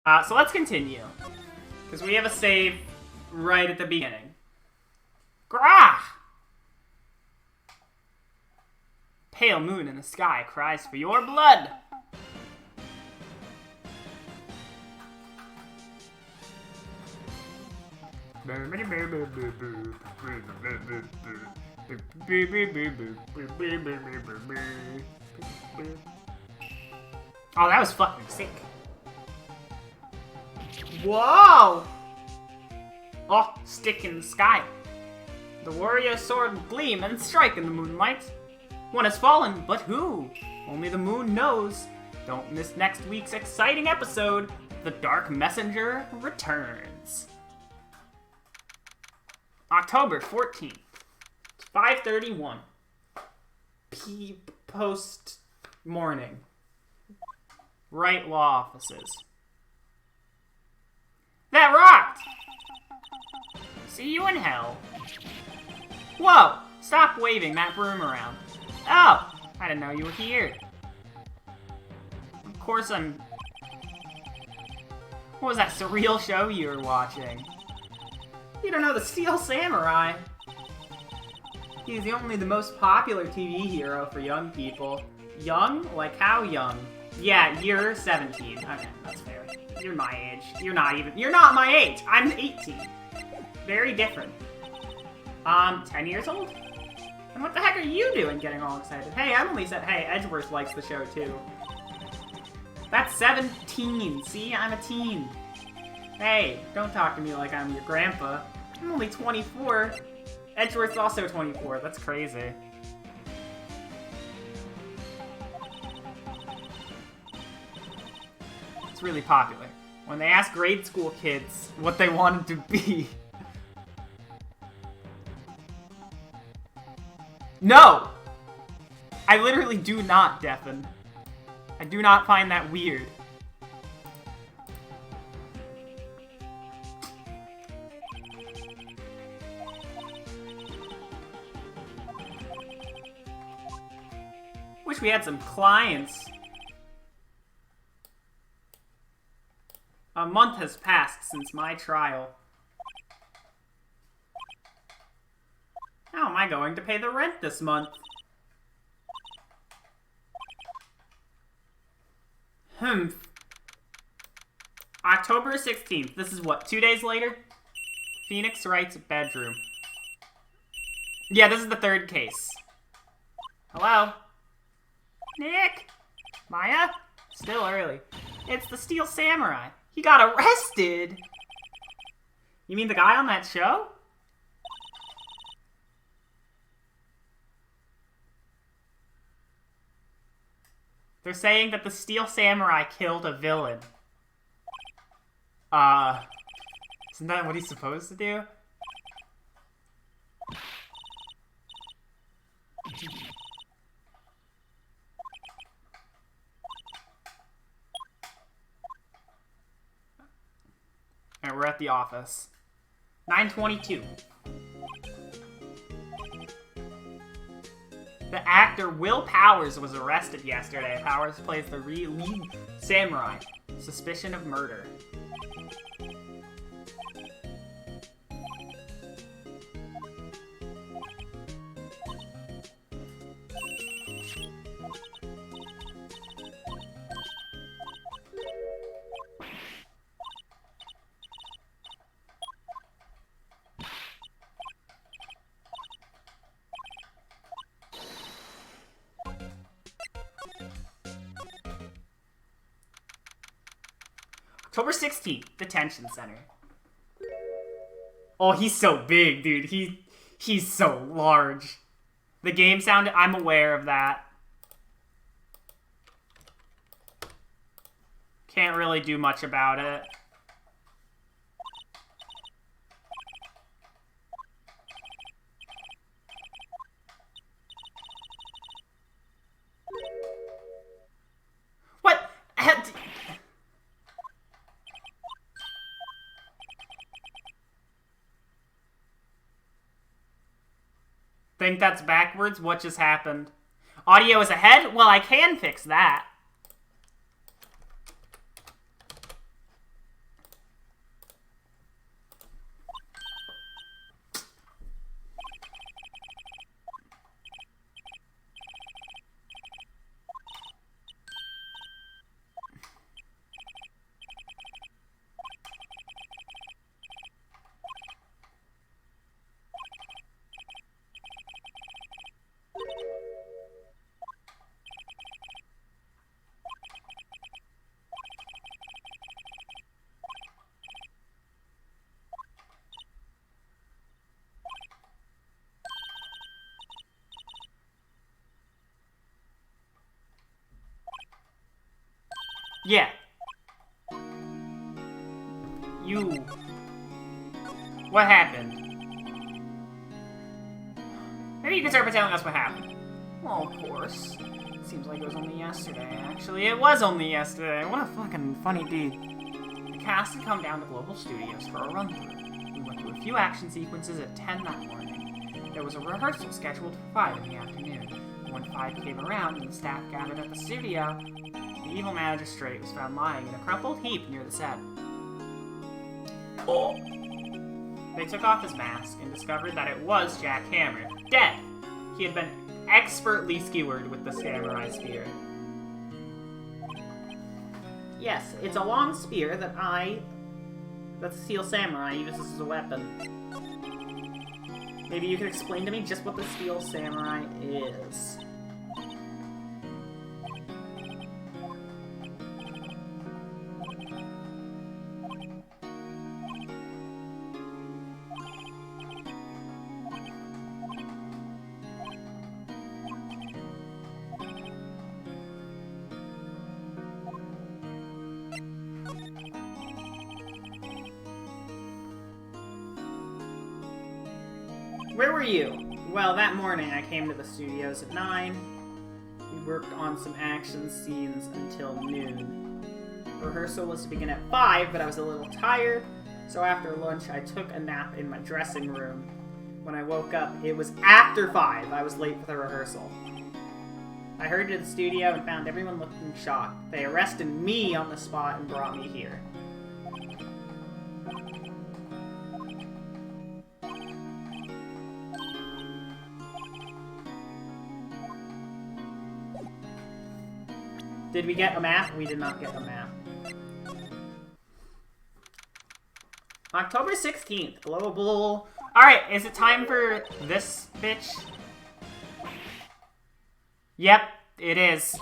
So let's continue. Because we have a save right at the beginning. Grah! Pale moon in the sky cries for your blood. Oh, that was fucking sick. Whoa! Oh, stick in the sky. The warrior sword gleam and strike in the moonlight. One has fallen, but who? Only the moon knows. Don't miss next week's exciting episode. The Dark Messenger returns. October 14th. 5:31. Post morning. Right law offices. That rocked! See you in hell. Whoa! Stop waving that broom around. Oh! I didn't know you were here. Of course I'm... What was that surreal show you were watching? You don't know the Steel Samurai? He's only the most popular TV hero for young people. Young? Like how young? Yeah, you're 17. Okay, that's fair. You're my age. You're not my age! I'm 18. Very different. 10 years old? And what the heck are you doing getting all excited? Hey, Emily said, hey, Edgeworth likes the show too. That's 17. See, I'm a teen. Hey, don't talk to me like I'm your grandpa. I'm only 24. Edgeworth's also 24. That's crazy. It's really popular. When they ask grade school kids what they wanted to be. No! I literally do not, Deafen. I do not find that weird. Wish we had some clients. A month has passed since my trial. How am I going to pay the rent this month? October 16th. This is what, 2 days later? Phoenix Wright's bedroom. Yeah, this is the third case. Hello? Nick? Maya? Still early. It's the Steel Samurai. He got arrested! You mean the guy on that show? They're saying that the Steel Samurai killed a villain. Isn't that what he's supposed to do? Alright, we're at the office. 9:22. The actor Will Powers was arrested yesterday. Powers plays the lead samurai. Suspicion of murder. October 16th, Detention Center. Oh, he's so big, dude. He's so large. The game sound, I'm aware of that. Can't really do much about it. What? Think that's backwards? What just happened? Audio is ahead? Well, I can fix that. Yeah. You... What happened? Maybe you can start by telling us what happened. Well, of course. Seems like it was only yesterday, actually. It was only yesterday. What a fucking funny deed. The cast had come down to Global Studios for a run-through. We went through a few action sequences at 10 that morning. There was a rehearsal scheduled for 5 in the afternoon. When 5 came around and the staff gathered at the studio, the evil magistrate was found lying in a crumpled heap near the set. Oh. They took off his mask and discovered that it was Jack Hammer, dead. He had been expertly skewered with the samurai spear. Yes, it's a long spear that the Steel Samurai uses as a weapon. Maybe you could explain to me just what the Steel Samurai is. Where were you? Well, that morning I came to the studios at 9. We worked on some action scenes until noon. Rehearsal was to begin at 5, but I was a little tired, so after lunch I took a nap in my dressing room. When I woke up, it was after 5. I was late for the rehearsal. I hurried to the studio and found everyone looking shocked. They arrested me on the spot and brought me here. Did we get a map? We did not get a map. October 16th. Global. Alright, is it time for this bitch? Yep, it is.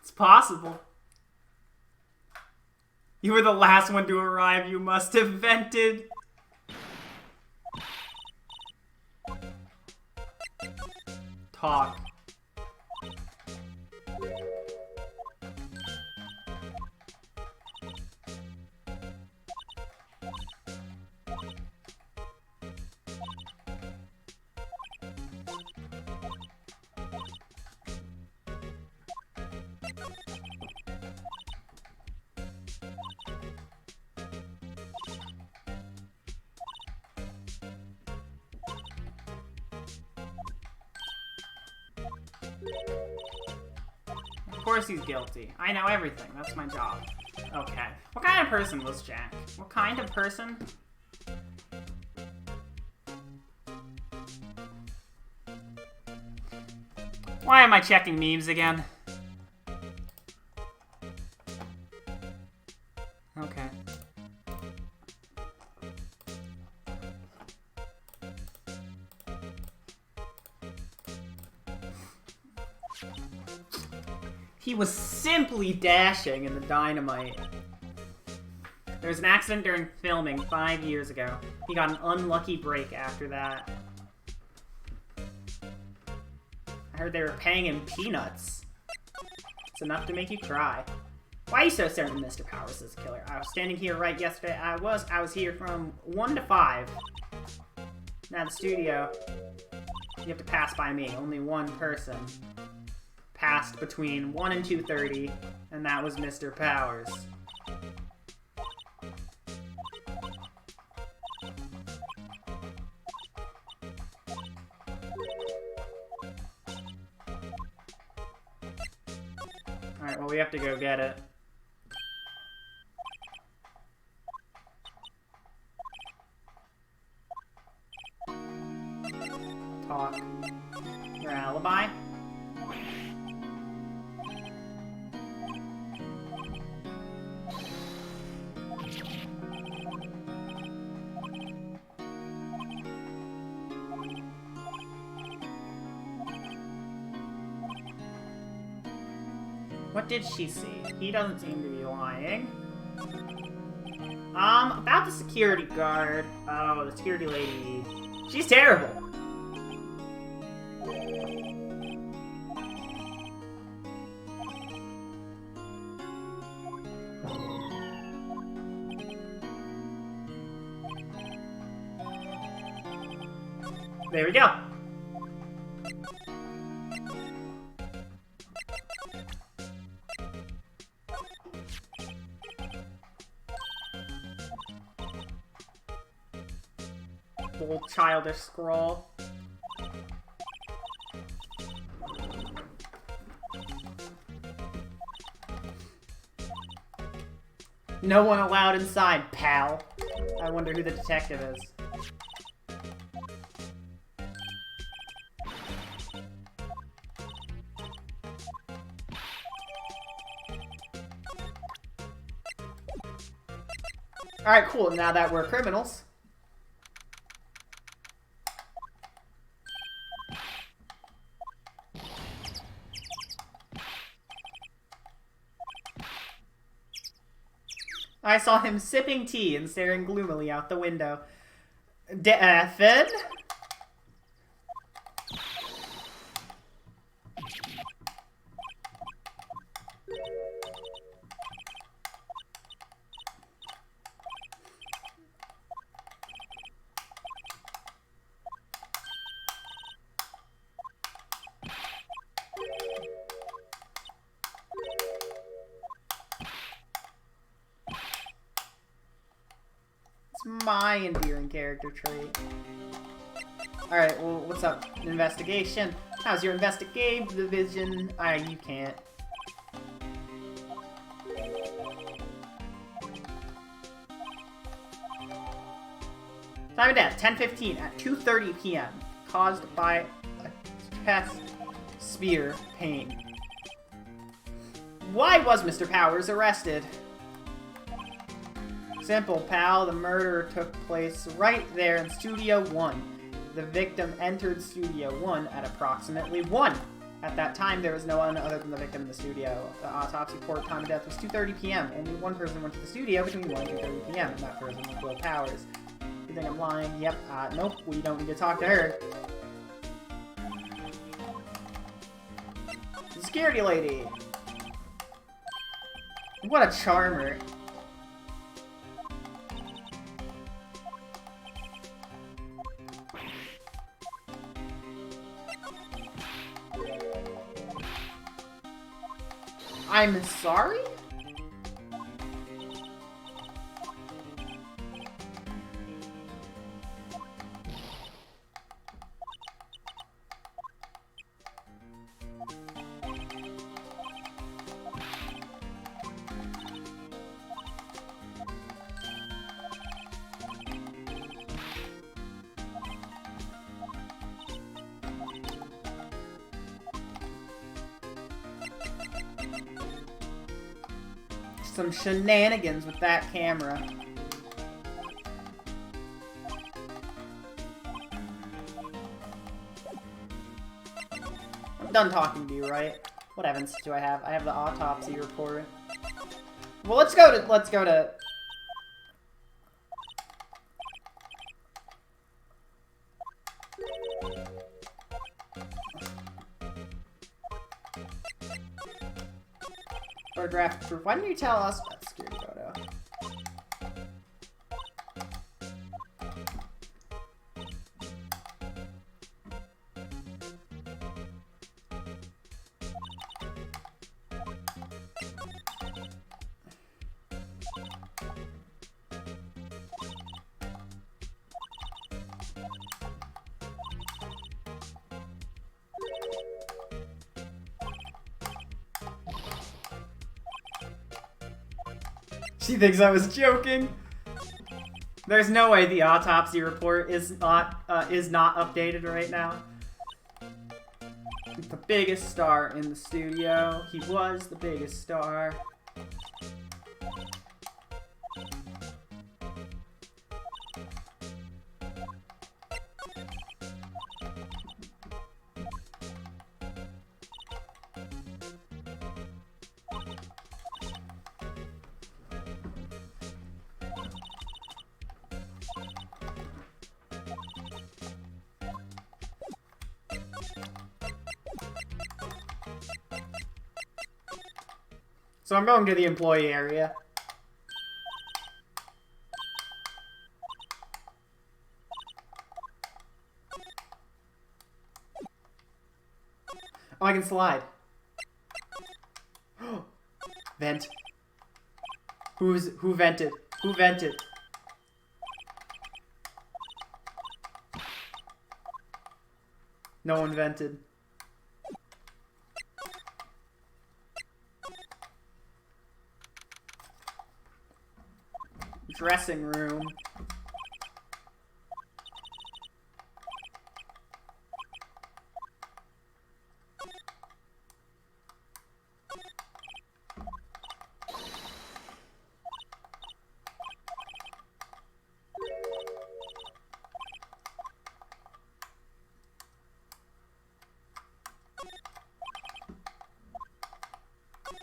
It's possible. You were the last one to arrive. You must have vented. Talk. Of course he's guilty. I know everything. That's my job. Okay. What kind of person was Jack? What kind of person? Why am I checking memes again? Okay. He was simply dashing in the dynamite. There was an accident during filming 5 years ago. He got an unlucky break after that. I heard they were paying him peanuts. It's enough to make you cry. Why are you so certain Mr. Powers is a killer? I was standing here right yesterday. I was here from 1 to 5. Now the studio, you have to pass by me. Only one person passed between 1 and 2:30, and that was Mr. Powers. Alright, well, we have to go get it. Talk. Your alibi? What did she see? He doesn't seem to be lying. About the security guard. Oh, the security lady. She's terrible. There we go. Old childish scroll. No one allowed inside, pal. I wonder who the detective is. Alright, cool. Now that we're criminals. I saw him sipping tea and staring gloomily out the window. Deafen? My endearing character trait. Alright, well, what's up? Investigation. How's your investigative division? You can't. Time of death, 10:15 at 2:30 p.m. Caused by a chest spear pain. Why was Mr. Powers arrested? Simple, pal. The murder took place right there in Studio 1. The victim entered Studio 1 at approximately 1. At that time, there was no one other than the victim in the studio. The autopsy report time of death was 2:30 p.m. Only one person went to the studio between 1 and 2:30 p.m. and that person was Will Powers. You think I'm lying? Yep. Nope. We don't need to talk to her. The security lady. What a charmer. I'm sorry? Some shenanigans with that camera. I'm done talking to you, right? What evidence do I have? I have the autopsy report. Well, let's go to photographic proof. Why didn't you tell us about the security photo? She thinks I was joking. There's no way the autopsy report is not updated right now. The biggest star in the studio. He was the biggest star. So I'm going to the employee area. Oh, I can slide. Vent. Who vented? Who vented? No one vented. Dressing room.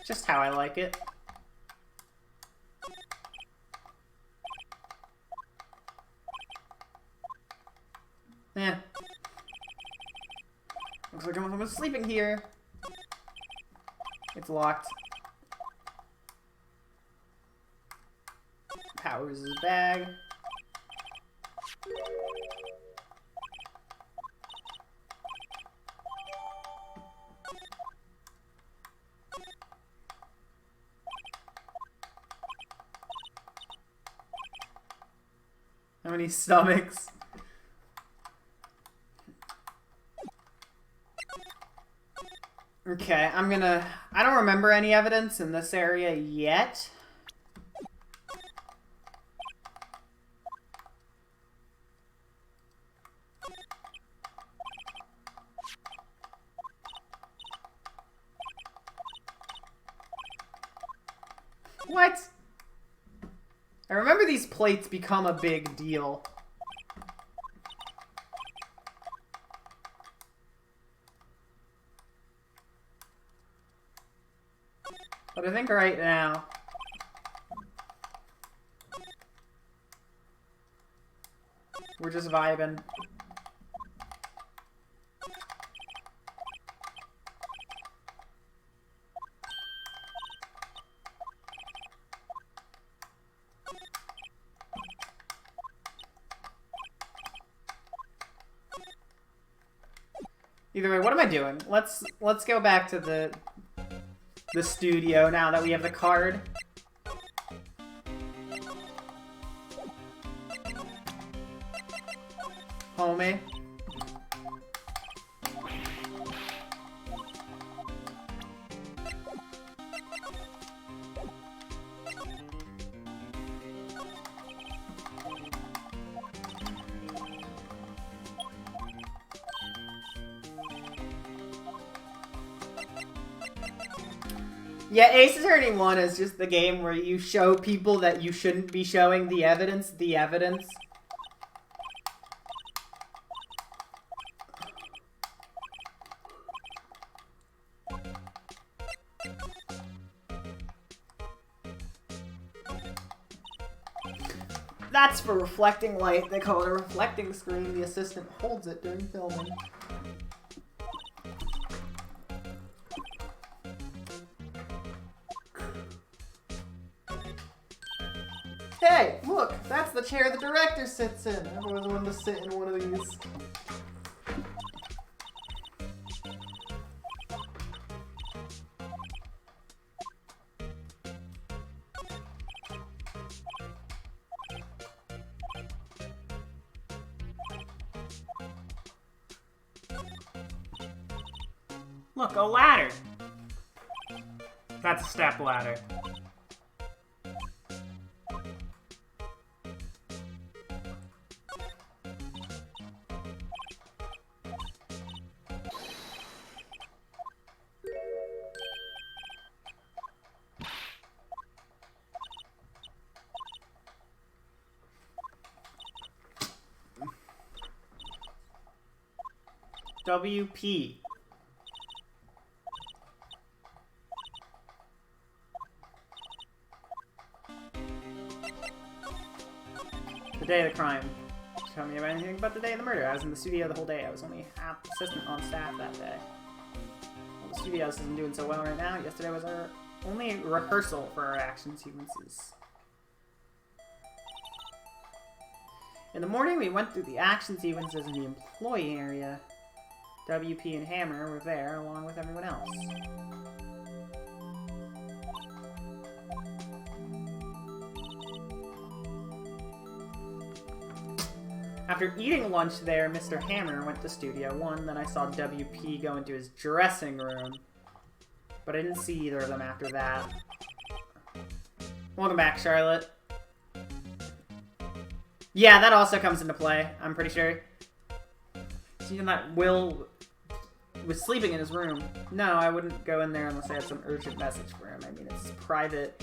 Just how I like it. Yeah. Looks like I'm sleeping here. It's locked. Powers his bag. How many stomachs? Okay, I don't remember any evidence in this area yet. What? I remember these plates become a big deal. But I think right now... we're just vibing. Either way, what am I doing? Let's go back to the studio now that we have the card. Homie. Yeah, Ace Attorney 1 is just the game where you show people that you shouldn't be showing the evidence. That's for reflecting light. They call it a reflecting screen. The assistant holds it during filming. Hey, look! That's the chair the director sits in. I've always wanted to sit in one of these. Look, a ladder! That's a step ladder. WP. The day of the crime. Tell me about anything about the day of the murder. I was in the studio the whole day. I was only half assistant on staff that day. Well, the studio isn't doing so well right now. Yesterday was our Only rehearsal for our action sequences. In the morning, we went through the action sequences in the employee area. WP and Hammer were there, along with everyone else. After eating lunch there, Mr. Hammer went to Studio 1, then I saw WP go into his dressing room. But I didn't see either of them after that. Welcome back, Charlotte. Yeah, that also comes into play, I'm pretty sure. Seeing that Will was sleeping in his room. No, I wouldn't go in there unless I had some urgent message for him. I mean, it's private.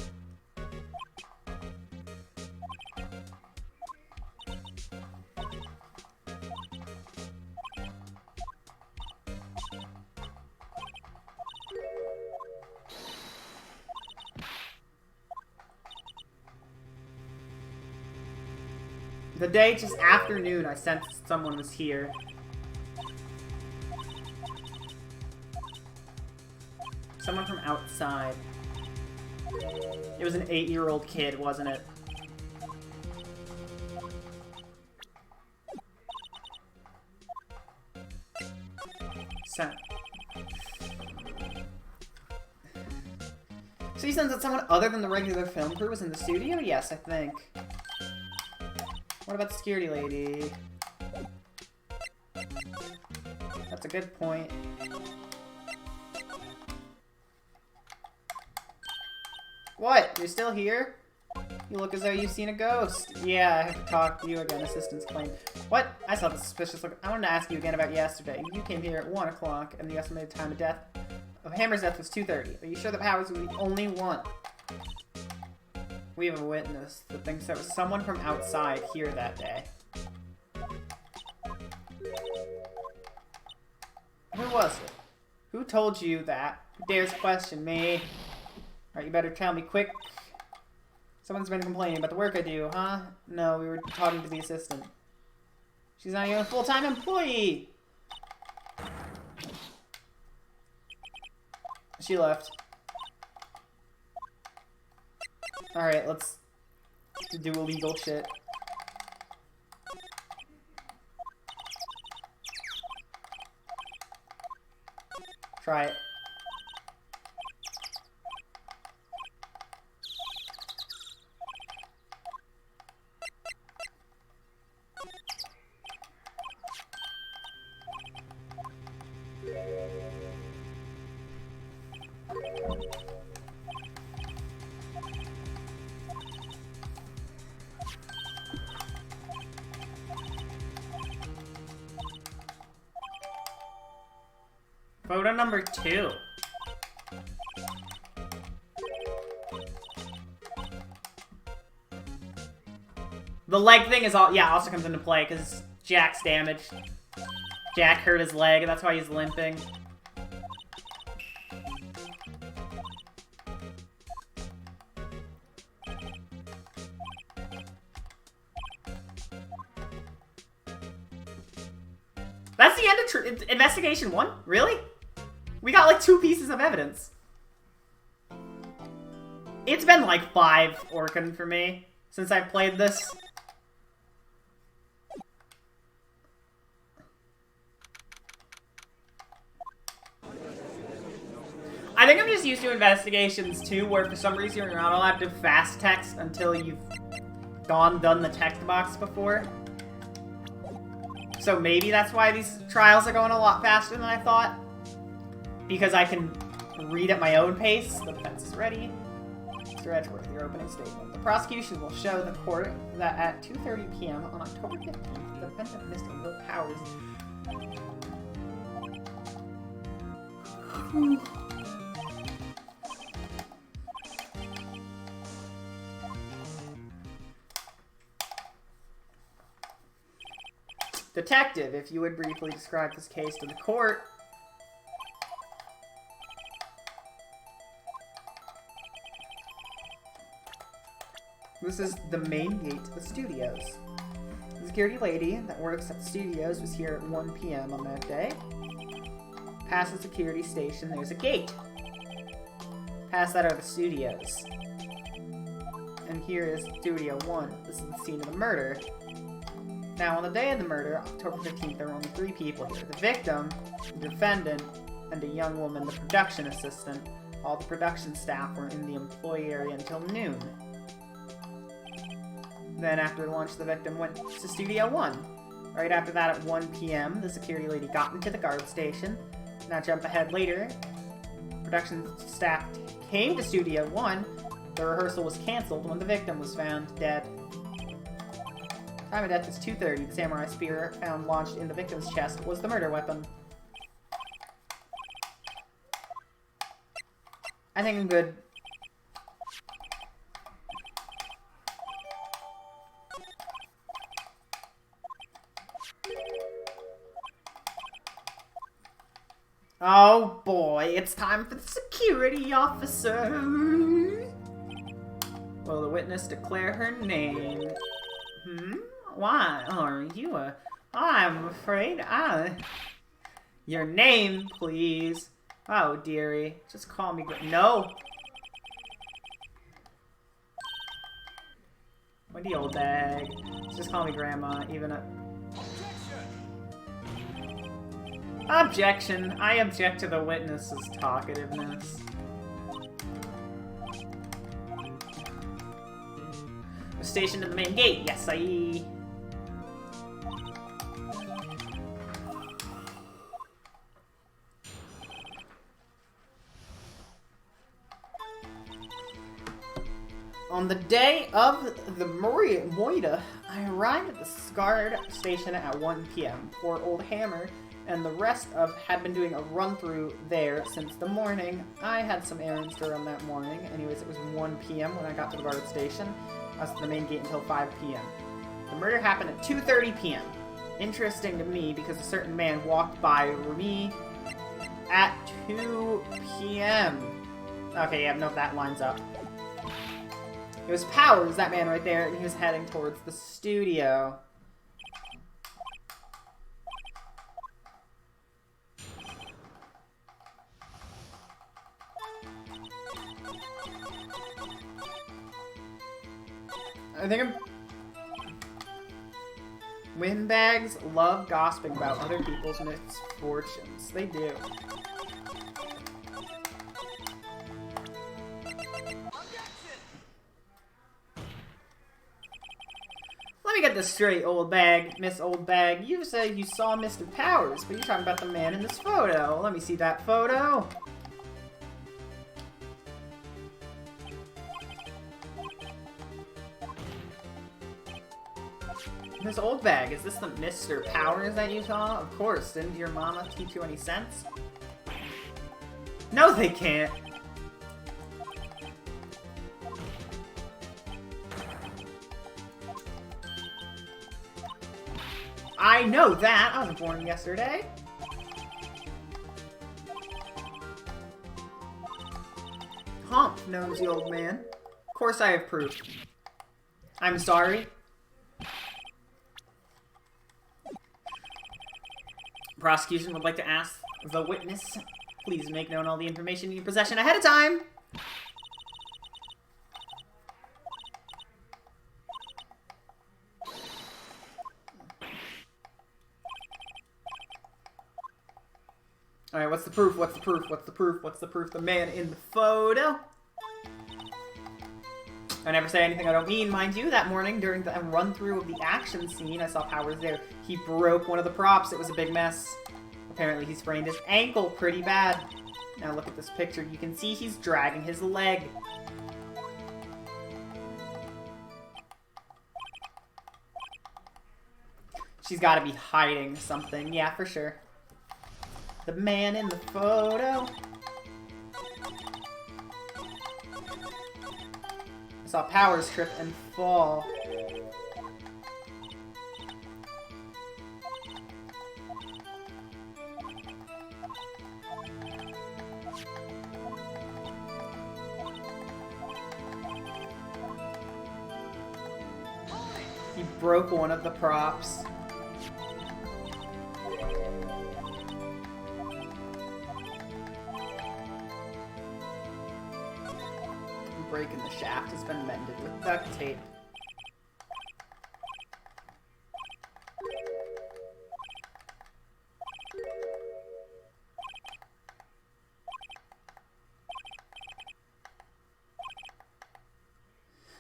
The day just after noon, I sensed someone was here. Someone from outside. It was an 8-year-old kid, wasn't it? So you sense that someone other than the regular film crew was in the studio? Yes, I think. What about the security lady? That's a good point. What? You're still here? You look as though you've seen a ghost. Yeah, I have to talk to you again, assistant's claim. What? I saw the suspicious look. I wanted to ask you again about yesterday. You came here at 1 o'clock, and the estimated time of death of Hammer's death was 2:30. Are you sure that Powers was the only one? We have a witness that thinks there was someone from outside here that day. Who was it? Who told you that? Who dares question me? Alright, you better tell me quick. Someone's been complaining about the work I do, huh? No, we were talking to the assistant. She's not even a full-time employee! She left. Alright, let's do illegal shit. Try it. Photo number 2. The leg thing is all, yeah, also comes into play because Jack's damaged. Jack hurt his leg, and that's why he's limping. That's the end of Investigation 1? Really? We got like 2 pieces of evidence. It's been like 5 Orkin for me since I played this. I think I'm just used to Investigations 2, where for some reason you're not allowed to fast text until you've done the text box before. So maybe that's why these trials are going a lot faster than I thought. Because I can read at my own pace. The defense is ready. Mr. Edgeworth, your opening statement. The prosecution will show the court that at 2:30 p.m. on October 15th, the defendant, Mr. Will Powers, Detective, if you would briefly describe this case to the court. This is the main gate to the studios. The security lady that works at the studios was here at 1 p.m. on that day. Past the security station, there's a gate. Past that are the studios. And here is Studio 1. This is the scene of the murder. Now, on the day of the murder, October 15th, there were only 3 people here. The victim, the defendant, and a young woman, the production assistant. All the production staff were in the employee area until noon. Then, after lunch, the victim went to Studio 1. Right after that, at 1 p.m., the security lady got into the guard station. Now, jump ahead later. Production staff came to Studio 1. The rehearsal was cancelled when the victim was found dead. Time of death is 2:30. The samurai spear found launched in the victim's chest was the murder weapon. I think I'm good. Oh boy, it's time for the security officer. Will the witness declare her name? Why are you I'm afraid Your name, please. Oh, dearie. Just call me No! Wendy, old bag. Just call me Grandma, even a... Objection! I object to the witness's talkativeness. We're stationed at the main gate. Yes, I... On the day of the Moida, I arrived at the guard station at 1 p.m. Poor old Hammer and the rest had been doing a run-through there since the morning. I had some errands to run that morning. Anyways, it was 1 p.m. when I got to the guard station. I was at the main gate until 5 p.m. The murder happened at 2:30 p.m. Interesting to me because a certain man walked by me at 2 p.m. Okay, yeah, no, that lines up. It was Powers, that man right there, and he was heading towards the studio. I think Windbags love gossiping about other people's misfortunes. They do. Let me get this straight, old bag, Miss Old Bag. You said you saw Mr. Powers, but you're talking about the man in this photo. Let me see that photo. Miss Old Bag, is this the Mr. Powers that you saw? Of course, didn't your mama teach you any sense? No, they can't! I know that! I was born yesterday! Hump, nosy old man. Of course I have proof. I'm sorry. Prosecution would like to ask the witness, please make known all the information in your possession ahead of time. Alright, what's the proof? What's the proof? What's the proof? What's the proof? The man in the photo. I never say anything I don't mean, mind you. That morning, during the run-through of the action scene, I saw Powers there. He broke one of the props. It was a big mess. Apparently, he sprained his ankle pretty bad. Now look at this picture. You can see he's dragging his leg. She's got to be hiding something. Yeah, for sure. The man in the photo. I saw Powers trip and fall. He broke one of the props. break in the shaft has been mended with duct tape.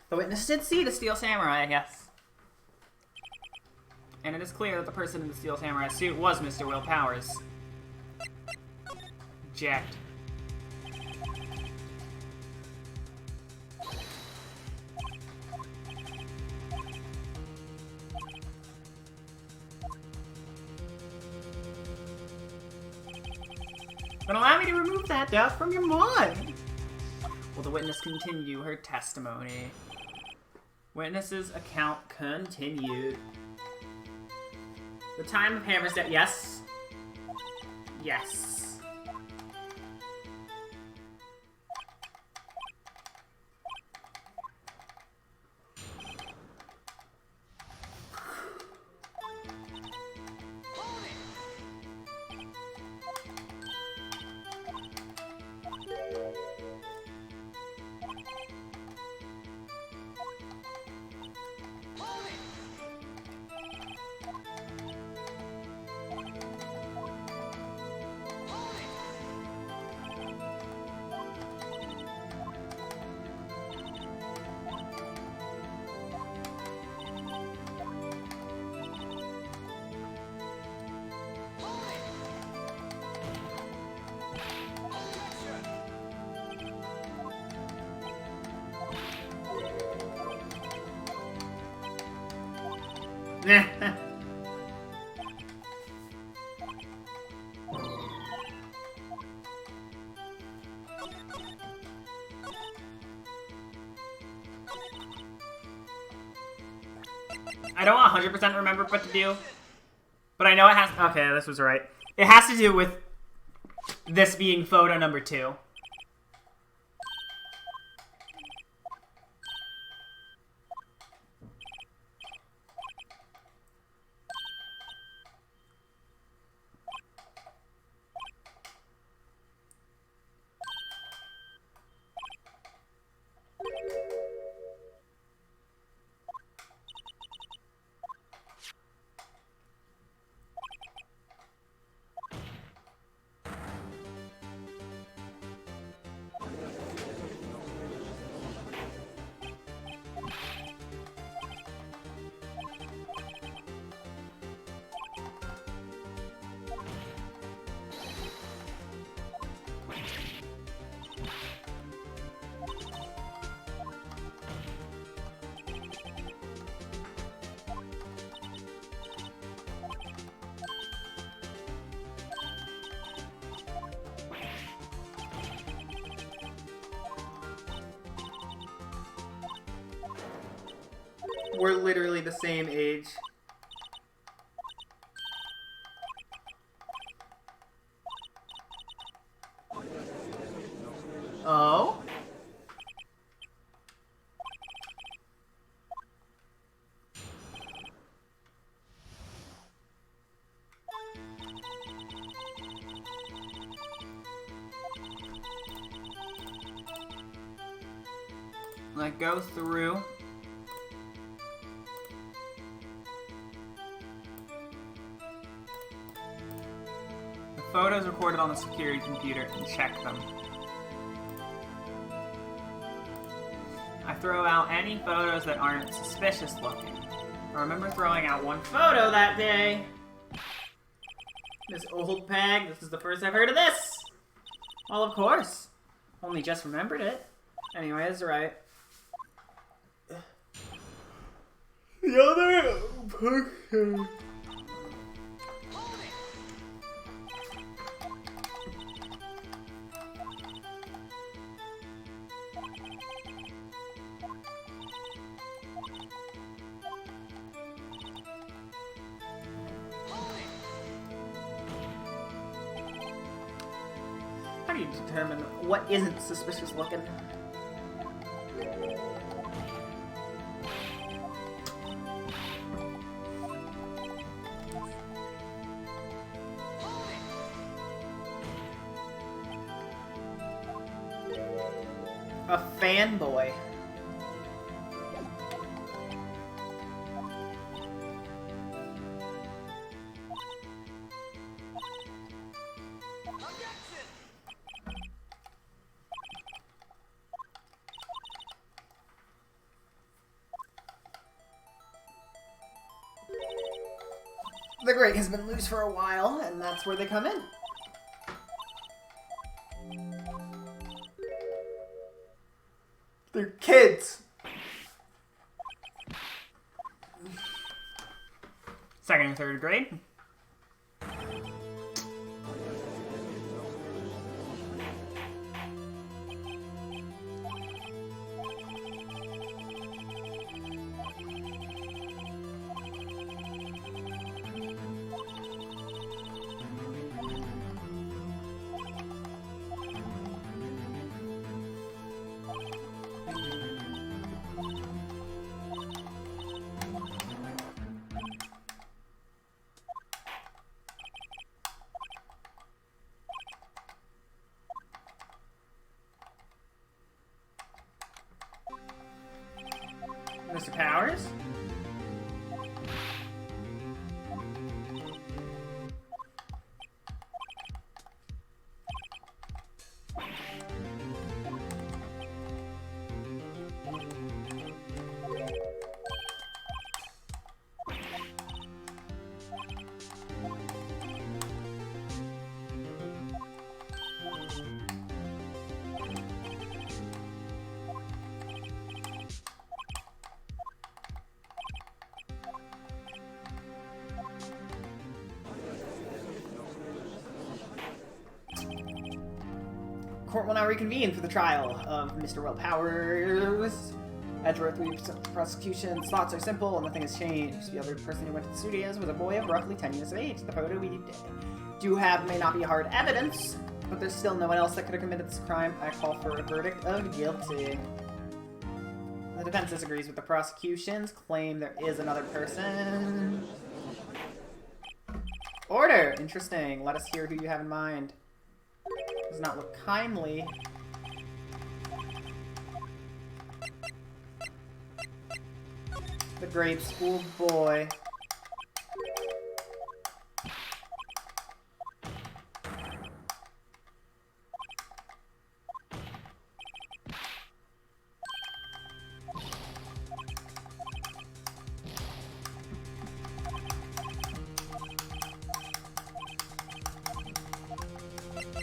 The witness did see the Steel Samurai, I guess. And it is clear that the person in the Steel Samurai suit was Mr. Will Powers. Jacked. But allow me to remove that doubt from your mind. Will the witness continue her testimony? Witness's account continued. The time of Hammer's death. Yes. Yes. I don't 100% remember what to do, but I know it has... Okay, this was right. It has to do with this being photo number 2. We're literally the same age. Oh? Like, go through. The photos recorded on the security computer and check them. I throw out any photos that aren't suspicious looking. I remember throwing out one photo that day. This old peg, this is the first I've heard of this! Well, of course. Only just remembered it. Anyways, right. The other person... How do you determine what isn't suspicious looking? A fanboy. The grate has been loose for a while, and that's where they come in. They're kids. Second and third grade. Mr. Powers? Court will now reconvene for the trial of Mr. Will Powers. Edgeworth Weave's prosecution's thoughts are simple and nothing has changed. The other person who went to the studios was a boy of roughly 10 years of age. The photo we do have may not be hard evidence, but there's still no one else that could have committed this crime. I call for a verdict of guilty. The defense disagrees with the prosecution's claim there is another person. Order! Interesting. Let us hear who you have in mind. Does not look kindly. The grade school boy.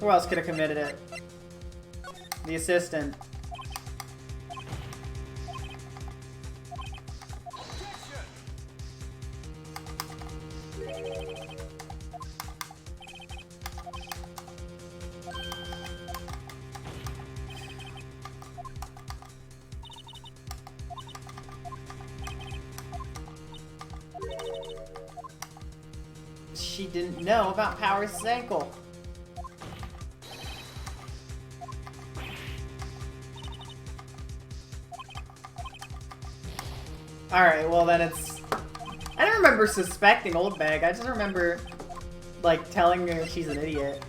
Who else could have committed it? The assistant. She didn't know about Powers' ankle. Alright, well then it's... I don't remember suspecting Old Bag, I just remember, like, telling her she's an idiot.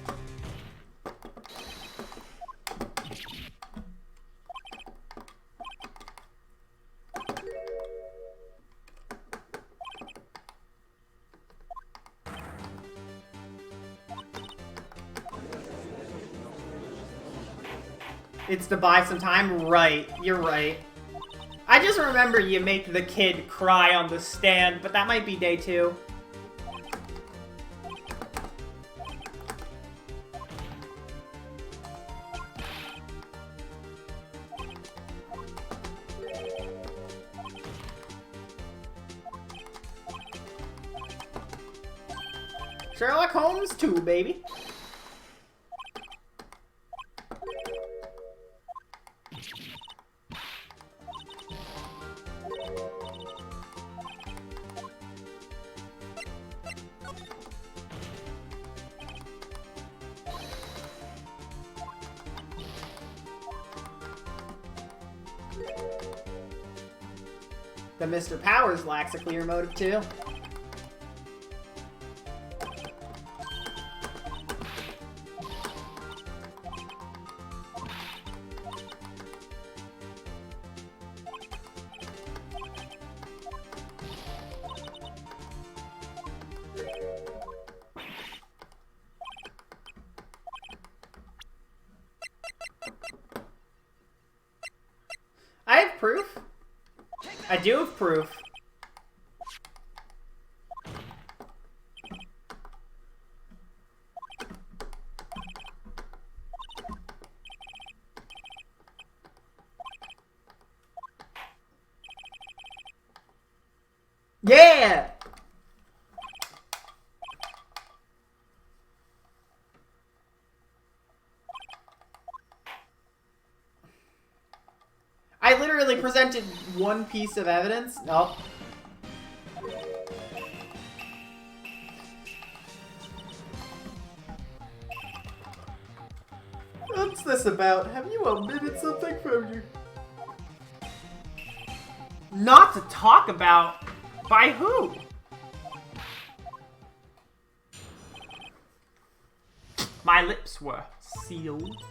It's to buy some time? Right, you're right. I just remember you make the kid cry on the stand, but that might be day 2. Sherlock Holmes 2, baby. The Mr. Powers lacks a clear motive, too. proof? I do have proof. Yeah! I literally presented one piece of evidence. Nope. What's this about? Have you omitted something from your... Not to talk about? By who? My lips were sealed.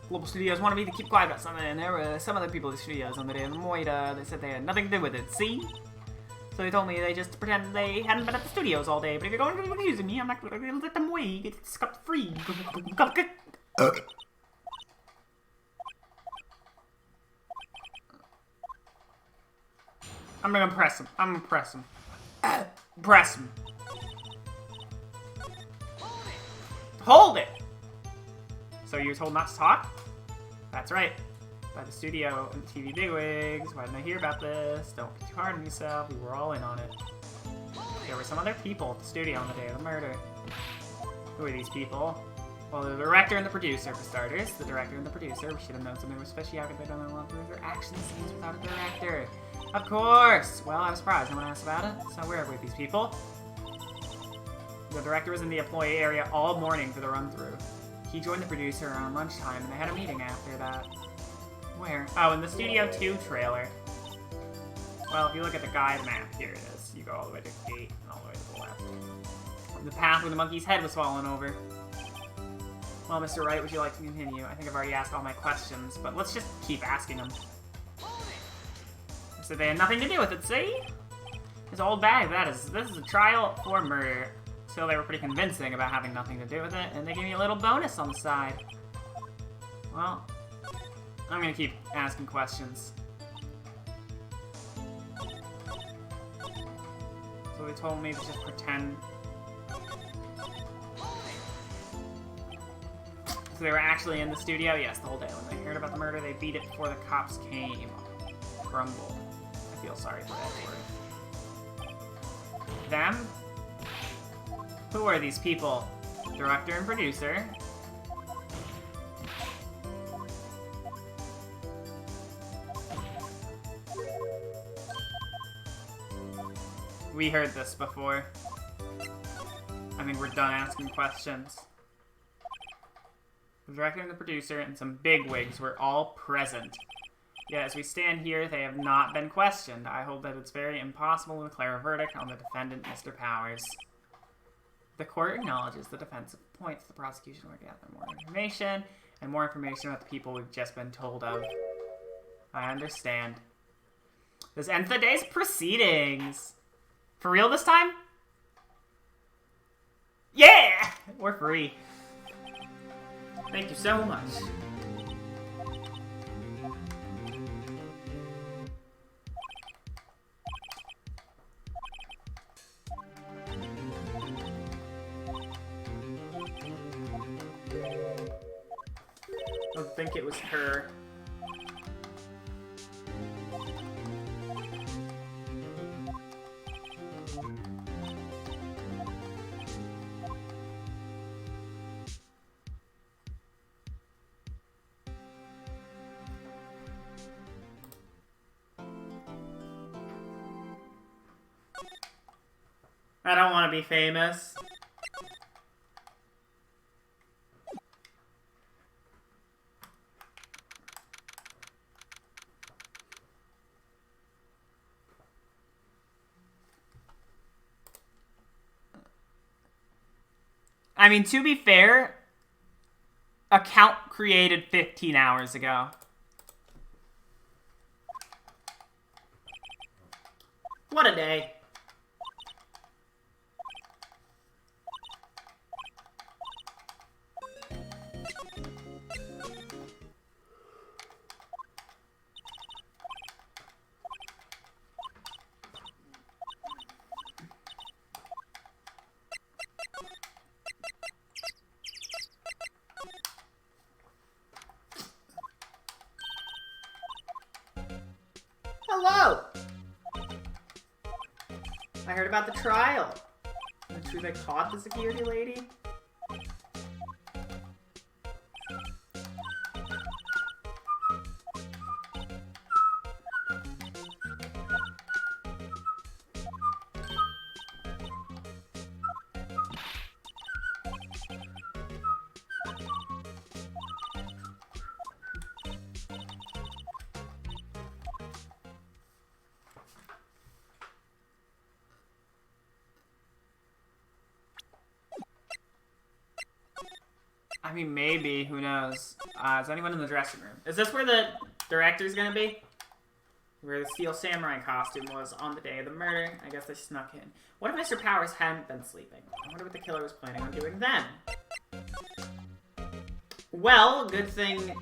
Global Studios wanted me to keep quiet about something, and there were some other people at the studios on the day of the Moida. They said they had nothing to do with it, see? So they told me they just pretend they hadn't been at the studios all day, but if you're going to be accusing me, I'm not going to let them away. Get scot-free. I'm gonna press him. I'm gonna press him. Press him. Hold it! So you were told not to talk? That's right. By the studio and the TV bigwigs. Why didn't I hear about this? Don't be too hard on yourself. We were all in on it. There were some other people at the studio on the day of the murder. Who are these people? Well, the director and the producer, for starters. The director and the producer. We should have known something was fishy. How could they have done a lot through their action scenes without a director? Of course! Well, I was surprised. No one asked about it. So where were these people? The director was in the employee area all morning for the run-through. He joined the producer around lunchtime, and they had a meeting after that. Where? Oh, in the Studio 2 trailer. Well, if you look at the guide map, here it is. You go all the way to the gate and all the way to the left. The path where the monkey's head was falling over. Well, Mr. Wright, would you like to continue? I think I've already asked all my questions, but let's just keep asking them. So they had nothing to do with it, see? His old bag, this is a trial for murder. So they were pretty convincing about having nothing to do with it, and they gave me a little bonus on the side. Well, I'm gonna keep asking questions. So they told me to just pretend. So they were actually in the studio? Yes, the whole day. When they heard about the murder, they beat it before the cops came. Grumble. I feel sorry for that word. Them? Who are these people? Director and producer. We heard this before. I think we're done asking questions. The director and the producer and some bigwigs were all present. Yet as we stand here, they have not been questioned. I hold that it's very impossible to declare a verdict on the defendant, Mr. Powers. The court acknowledges the defense points the prosecution will gather more information, and more information about the people we've just been told of. I understand. This ends the day's proceedings. For real this time? Yeah! We're free. Thank you so much. I don't think it was her. I don't want to be famous. I mean, to be fair, account created 15 hours ago. What a day. Hello! I heard about the trial. Is it true they caught the security lady? I mean, maybe. Who knows? Is anyone in the dressing room? Is this where the director's gonna be? Where the Steel Samurai costume was on the day of the murder. I guess they snuck in. What if Mr. Powers hadn't been sleeping? I wonder what the killer was planning on doing then. Well, good thing...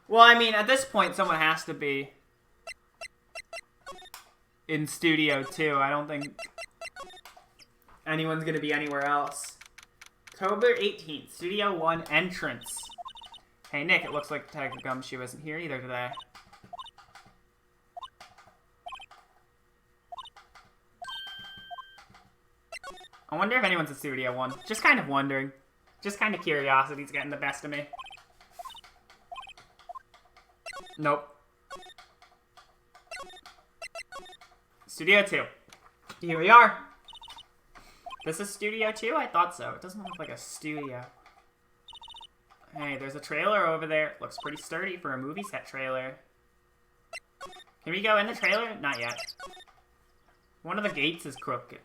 Well, I mean, at this point, someone has to be in Studio 2. I don't think anyone's going to be anywhere else. October 18th, Studio 1 entrance. Hey, Nick, it looks like Tiger Gumshoe isn't here either today. I wonder if anyone's at Studio 1. Just kind of wondering. Just kind of curiosity's getting the best of me. Nope. Studio 2. Here we are. This is Studio 2? I thought so. It doesn't look like a studio. Hey, there's a trailer over there. Looks pretty sturdy for a movie set trailer. Can we go in the trailer? Not yet. One of the gates is crooked.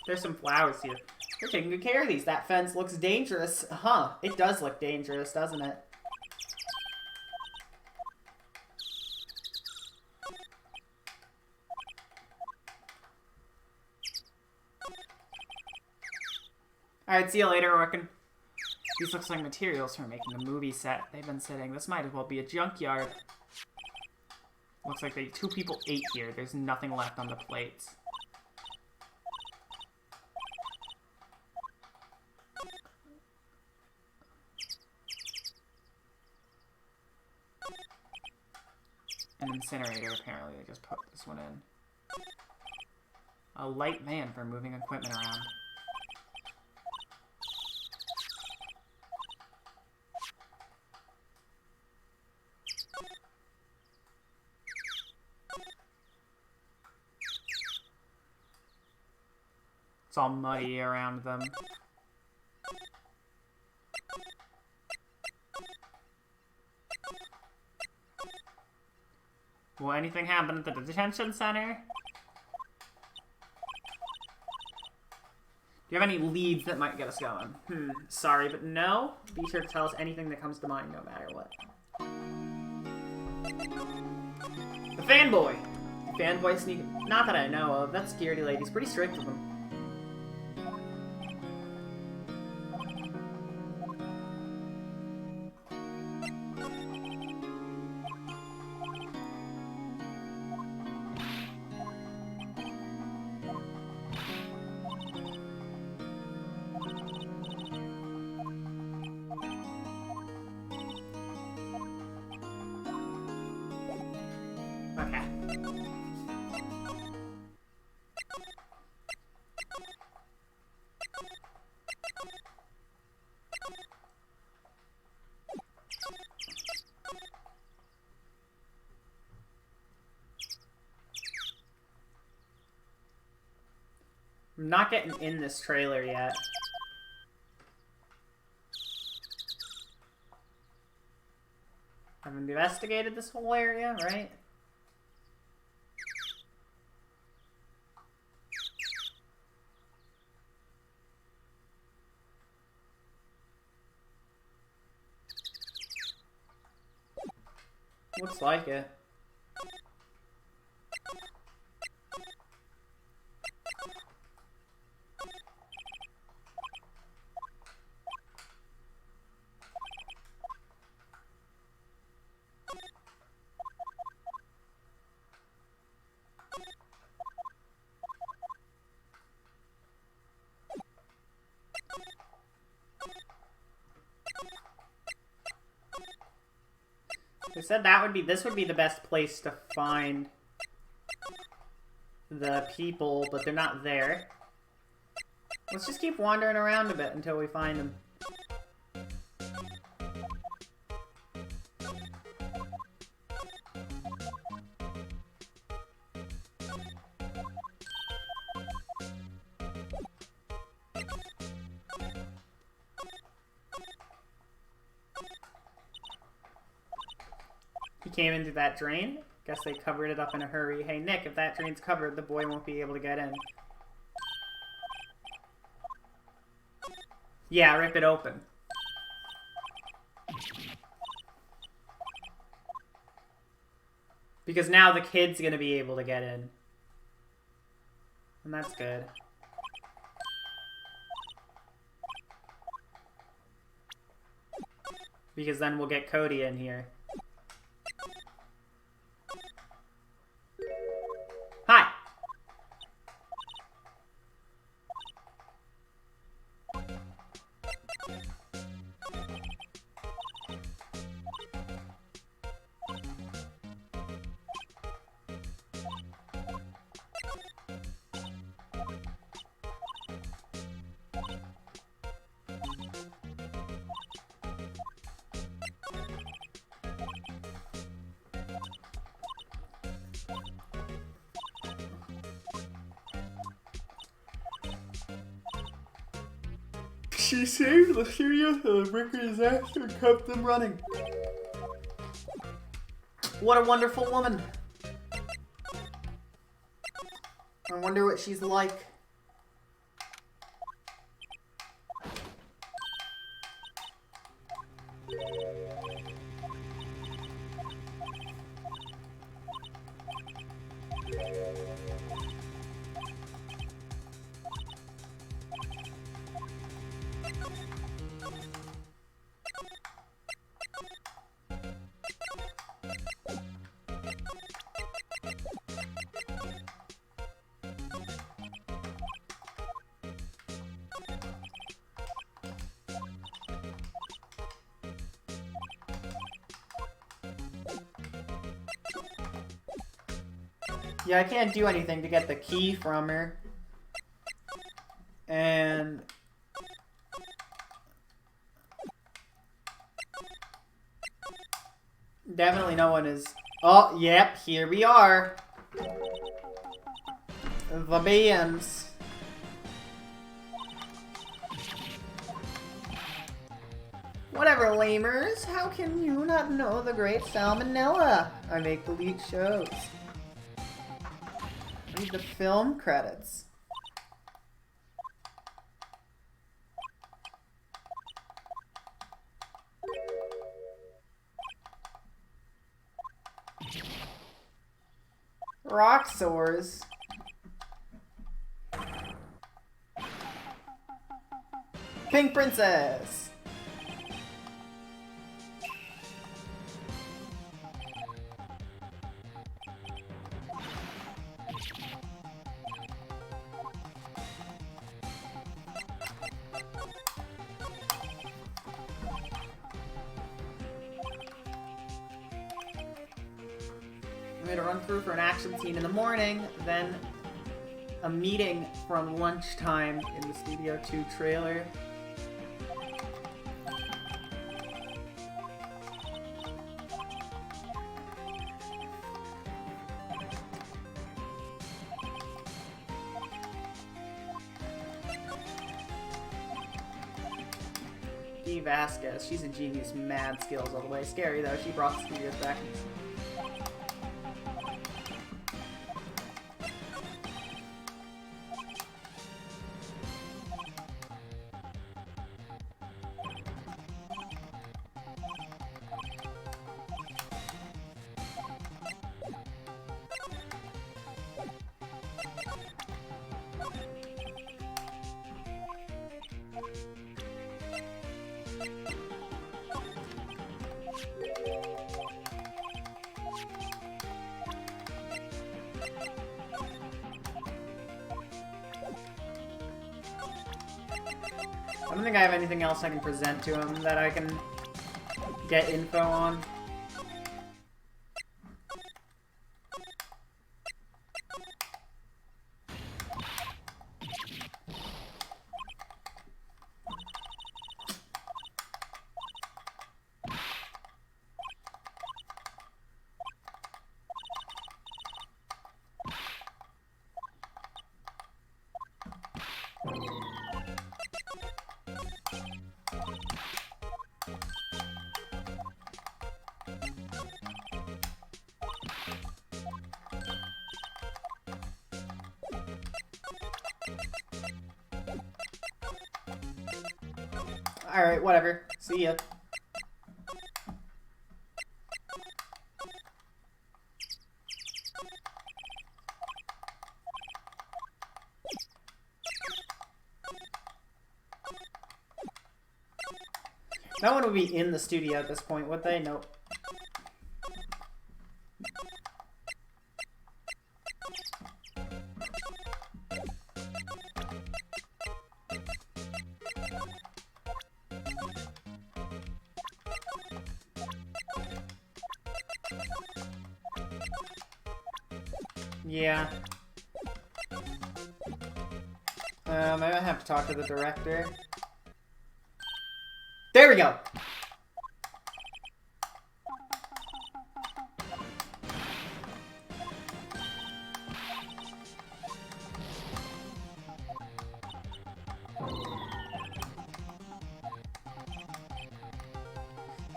There's some flowers here. They're taking good care of these. That fence looks dangerous. Huh. It does look dangerous, doesn't it? Alright, see you later, Orkin. These looks like materials for making a movie set. They've been sitting. This might as well be a junkyard. Looks like two people ate here. There's nothing left on the plates. An incinerator, apparently. They just put this one in. A light van for moving equipment around. It's all muddy around them. Will anything happen at the detention center? Do you have any leads that might get us going? Sorry, but no. Be sure to tell us anything that comes to mind, no matter what. The fanboy! The fanboy sneak... Not that I know of. That security lady's pretty strict with him. Okay. I'm not getting in this trailer yet. I've investigated this whole area, right? Looks like it. They said this would be the best place to find the people, but they're not there. Let's just keep wandering around a bit until we find them. He came into that drain. Guess they covered it up in a hurry. Hey, Nick, if that drain's covered, the boy won't be able to get in. Yeah, rip it open. Because now the kid's gonna be able to get in. And that's good. Because then we'll get Cody in here. Hi! She saved the studio so the brick disaster kept them running. What a wonderful woman. I wonder what she's like. Yeah, I can't do anything to get the key from her. And definitely no one is... Oh, yep, here we are. The bands. Whatever, lamers. How can you not know the great Salmonella? I make the lead shows. Read the film credits. Rock sores. Pink Princess. We had a run through for an action scene in the morning, then a meeting from lunchtime in the Studio 2 trailer. Dee Vasquez, she's a genius, mad skills all the way. Scary though, she brought the studios back. I don't think I have anything else I can present to him that I can get info on. Alright, whatever. See ya. No one would be in the studio at this point, would they? Nope. Yeah. Maybe I have to talk to the director. There we go!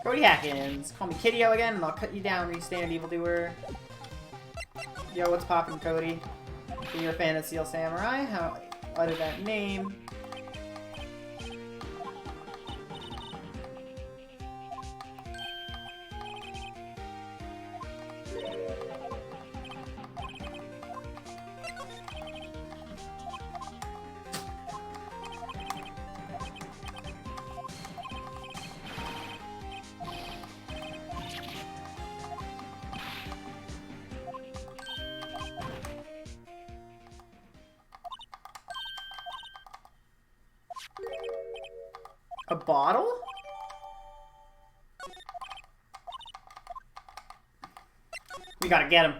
Cody Hackins. Call me Kiddio again and I'll cut you down, you stand evildoer. Yo, what's poppin', Cody? You're a fan of Steel Samurai? How utter that name? A bottle? We gotta get him.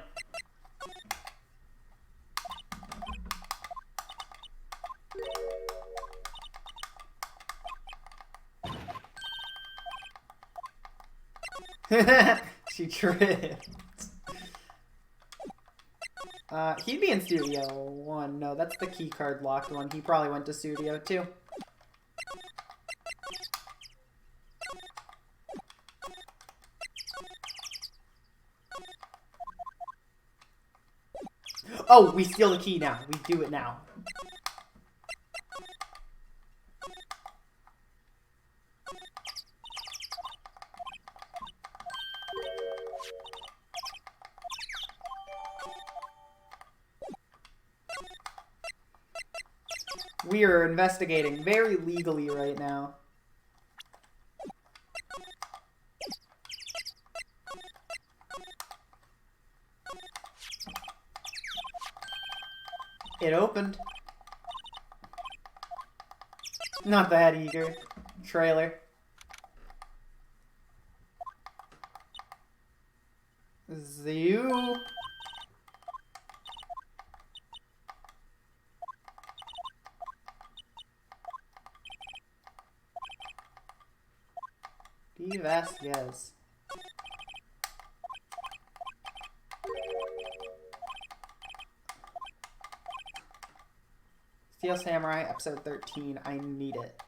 She tripped. He'd be in Studio 1. No, that's the keycard locked one. He probably went to Studio 2. Oh, we steal the key now. We do it now. We are investigating very legally right now. It opened. Not that eager. Trailer. Zoo. Steve Vasquez. Steel Samurai, episode 13. I need it.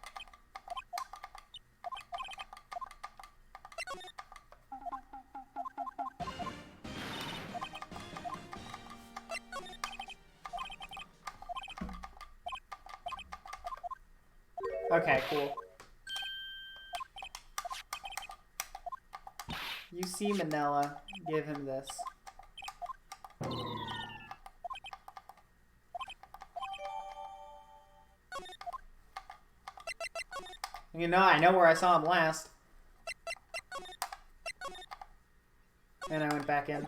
Okay, cool. You see Manila. Give him this. You know, I know where I saw him last. And I went back in.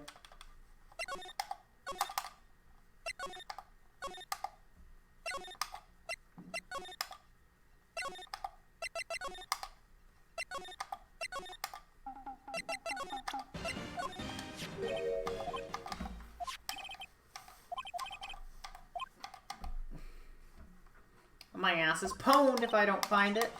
My ass is pwned if I don't find it.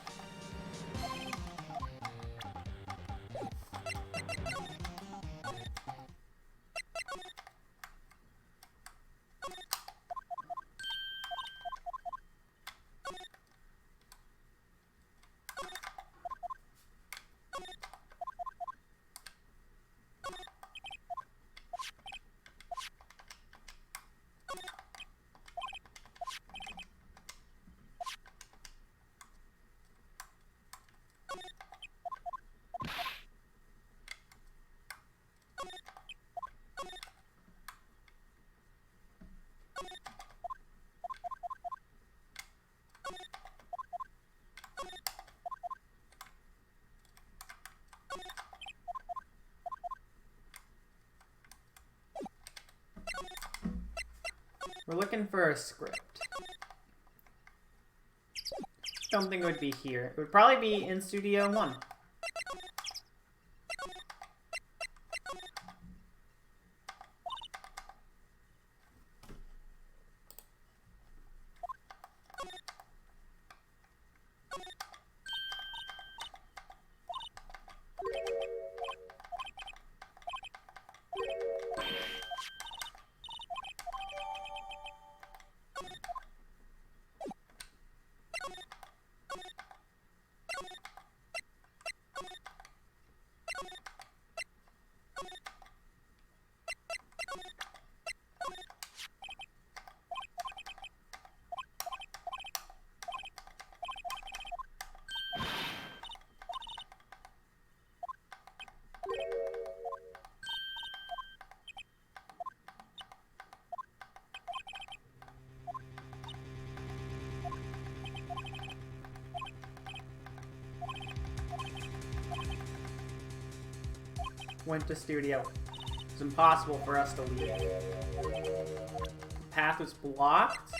We're looking for a script. Don't think it would be here. It would probably be in Studio 1. Went to studio. It's impossible for us to leave. The path was blocked.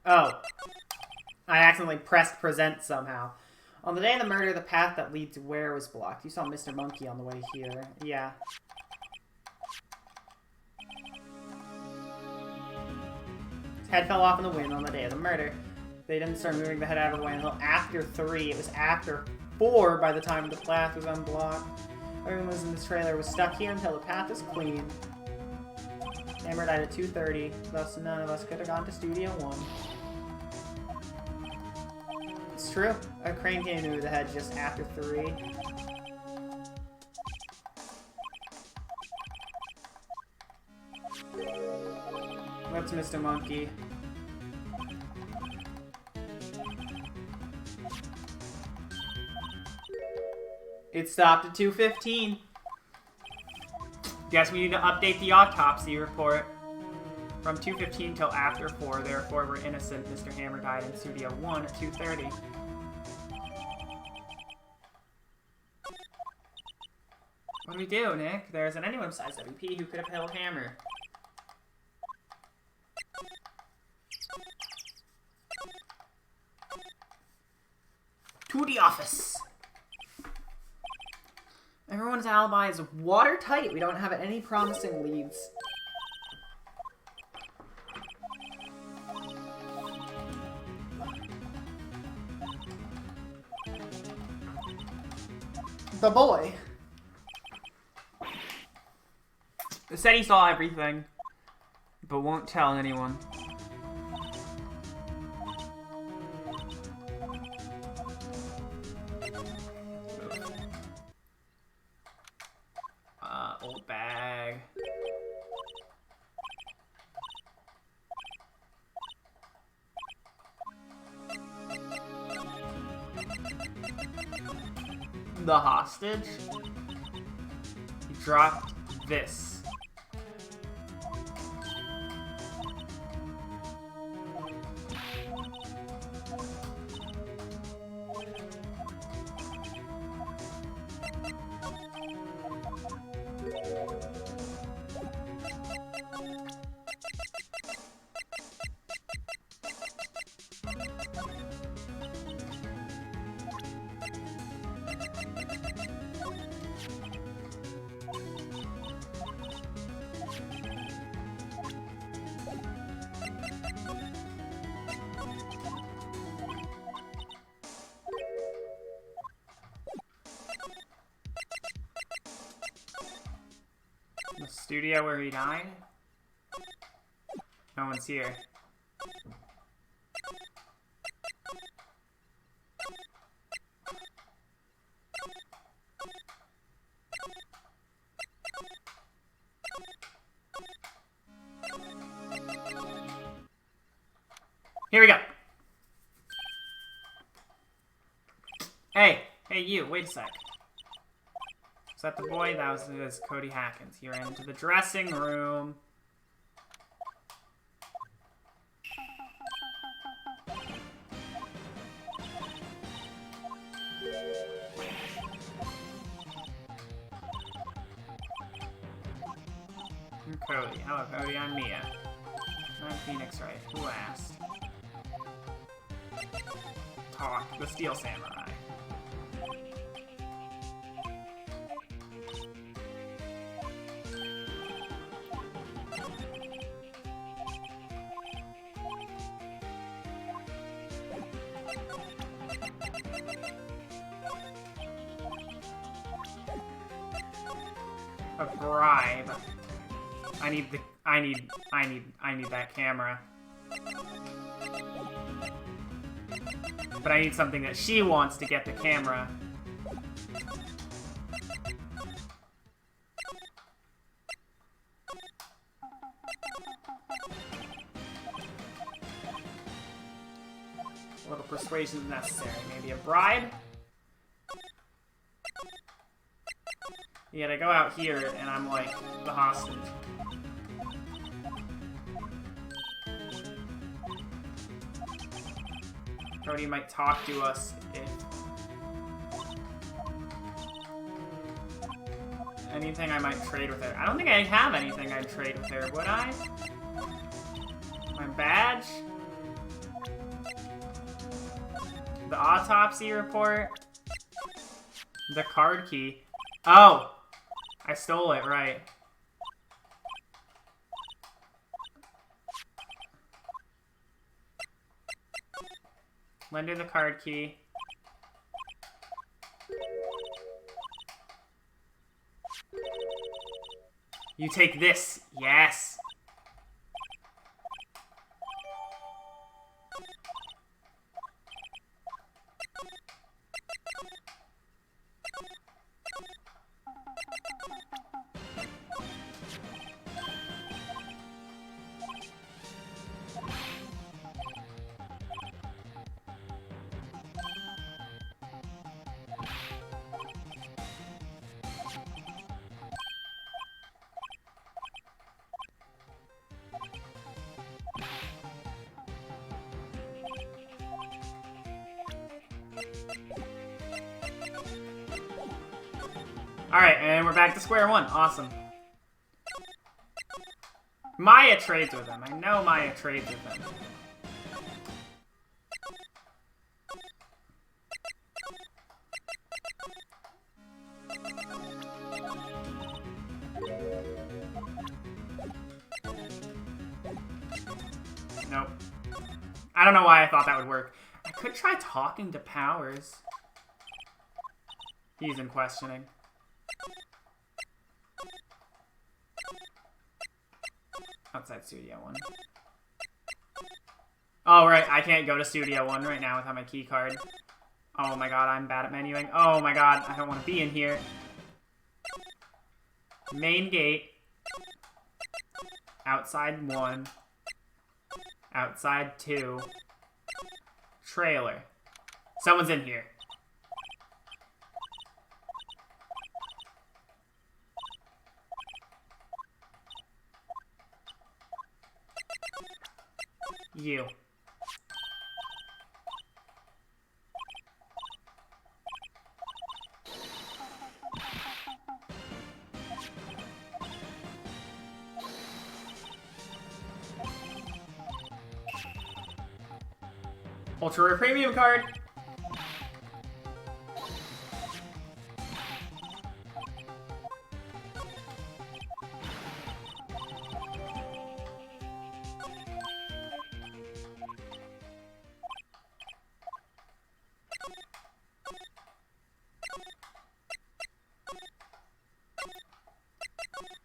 Oh. I accidentally pressed present somehow. On the day of the murder, the path that leads to where was blocked. You saw Mr. Monkey on the way here. Yeah. His head fell off in the wind on the day of the murder. They didn't start moving the head out of the way until after 3. It was after 4 by the time the path was unblocked. Everyone was in this trailer was stuck here until the path was clean. Hammer died at 2:30, thus none of us could have gone to Studio 1. It's true. A crane came into the head just after 3. What's Mr. Monkey? It stopped at 2:15. Guess we need to update the autopsy report. From 2:15 till after 4, therefore we're innocent. Mr. Hammer died in Studio 1 at 2:30. What do we do, Nick? There's an anyone besides WP who could have held Hammer. To the office! Everyone's alibi is watertight. We don't have any promising leads. The boy. Said he saw everything, but won't tell anyone. Old bag. The hostage? He dropped this. The studio where he died? No one's here. Here we go. Hey, you, wait a sec. Is that the boy? That was Cody Hackins. He ran into the dressing room. I'm Cody. Hello, Cody. I'm Mia. I'm Phoenix Wright. Who asked? Talk. The Steel Samurai. A bribe. I need that camera. But I need something that she wants to get the camera. A little persuasion is necessary. Maybe a bribe? Yet I go out here and I'm like the hostage. Cody might talk to us if anything I might trade with her. I don't think I have anything I'd trade with her, would I? My badge? The autopsy report? The card key? Oh! I stole it, right. Lend her the card key. You take this. Yes. Alright, and we're back to square one. Awesome. Maya trades with him. I know Maya trades with him. Nope. I don't know why I thought that would work. I could try talking to Powers. He's in questioning. Outside Studio 1. Oh, right. I can't go to Studio 1 right now without my key card. Oh my god, I'm bad at menuing. Oh my god, I don't want to be in here. Main gate. Outside 1. Outside 2. Trailer. Someone's in here. You. Ultra Rare Premium card.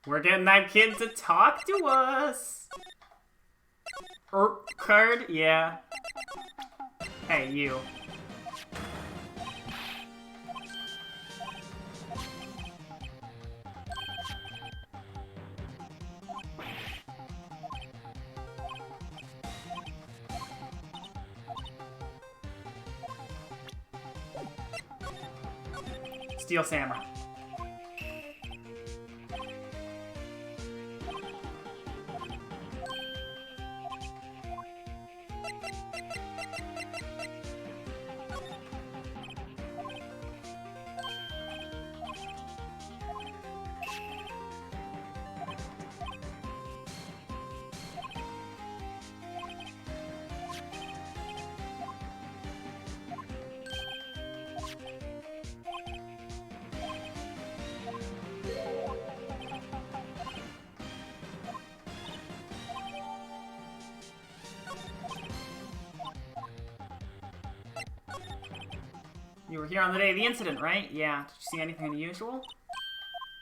We're getting that kid to talk to us. Card? Yeah. Hey, you. Steel Samurai. You were here on the day of the incident, right? Yeah. Did you see anything unusual?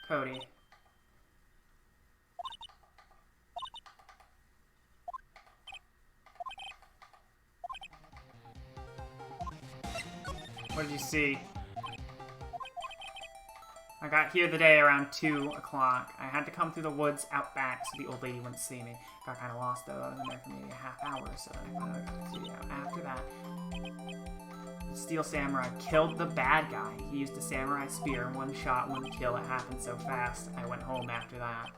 Cody. What did you see? I got here the day around 2 o'clock. I had to come through the woods out back so the old lady wouldn't see me. Got kind of lost though. I was in there for maybe a half hour or so. I finally got to the studio. After that, the Steel Samurai killed the bad guy. He used a samurai spear, one shot, one kill. It happened so fast. I went home after that.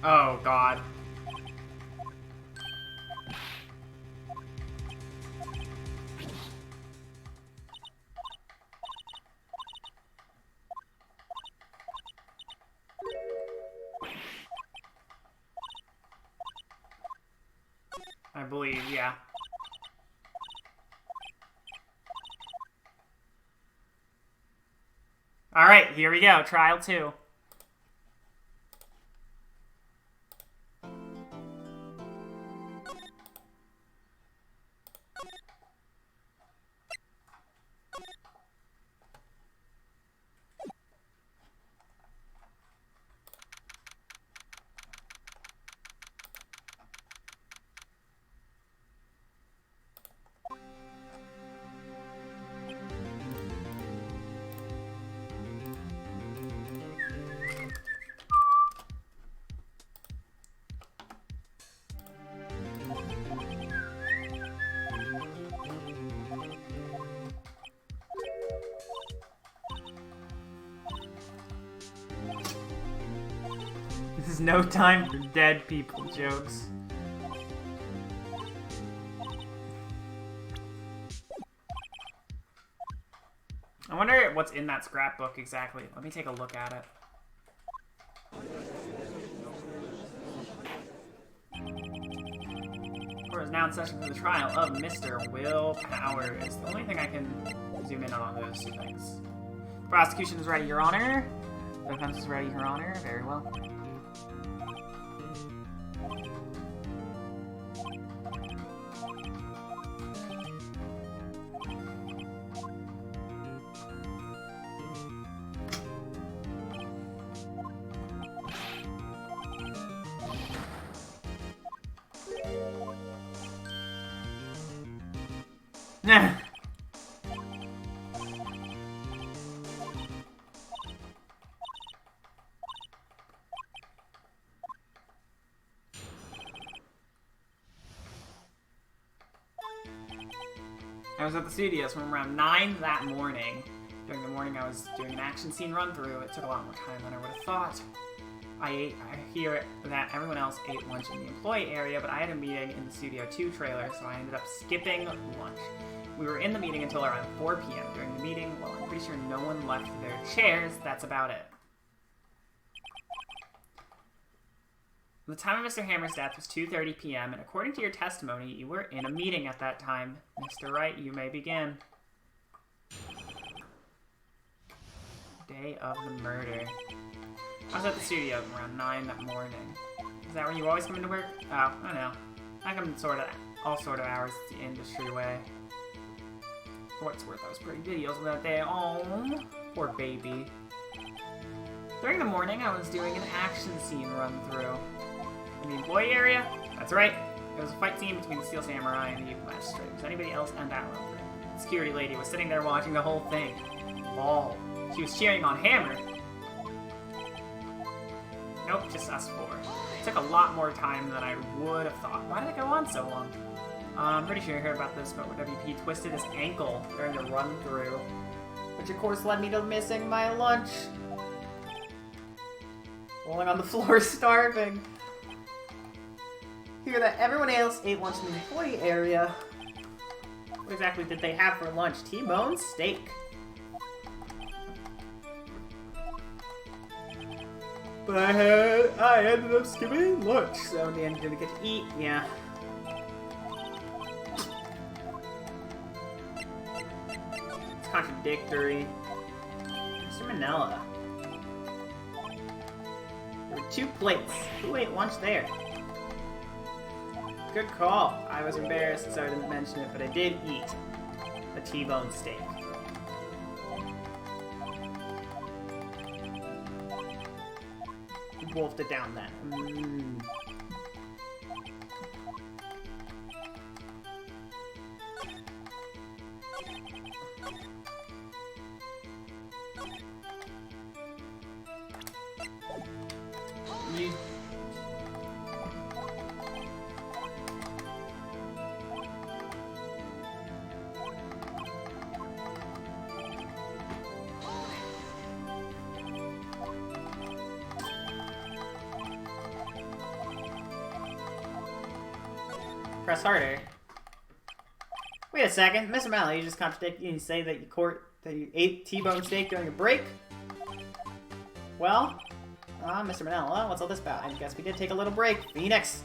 Oh, God. I believe, yeah. Alright, here we go. Trial 2. This is no time for dead people jokes. I wonder what's in that scrapbook exactly. Let me take a look at it. Court is now in session for the trial of Mr. Will Powers. The only thing I can zoom in on those two things. The prosecution is ready, Your Honor. The defense is ready, Your Honor. Very well. I was at the studios from around 9 that morning. During the morning, I was doing an action scene run-through. It took a lot more time than I would have thought. I hear that everyone else ate lunch in the employee area, but I had a meeting in the Studio 2 trailer, so I ended up skipping lunch. We were in the meeting until around 4 p.m. During the meeting, well, I'm pretty sure no one left their chairs. That's about it. The time of Mr. Hammer's death was 2:30 p.m., and according to your testimony, you were in a meeting at that time. Mr. Wright, you may begin. Day of the murder. I was at the studio around 9 that morning. Is that when you always come into work? Oh, I know. I come all sort of hours. It's the industry way. For what it's worth, I was putting videos of that day. Oh, poor baby. During the morning, I was doing an action scene run-through. In the employee area? That's right. It was a fight scene between the Steel Samurai and the youth magistrate. Was anybody else on that run-through? The security lady was sitting there watching the whole thing. Oh, she was cheering on Hammer. Nope, just us four. It took a lot more time than I would have thought. Why did it go on so long? I'm pretty sure you heard about this, but WP twisted his ankle during the run-through, which of course led me to missing my lunch. Rolling on the floor, starving. Hear that everyone else ate lunch in the employee area. What exactly did they have for lunch? T-bone steak. But I ended up skipping lunch, so in the end, didn't get to eat. Yeah. It's contradictory. Mr. Manila. There were 2 plates. Who ate lunch there? Good call. I was embarrassed, so I didn't mention it, but I did eat a T-bone steak. Wolfed it down then. You... Press harder. Wait a second, Mr. Malley, you just contradicted you and say that you ate T-bone steak during a break? Well, Mr. Manila, what's all this about? I guess we did take a little break. Phoenix!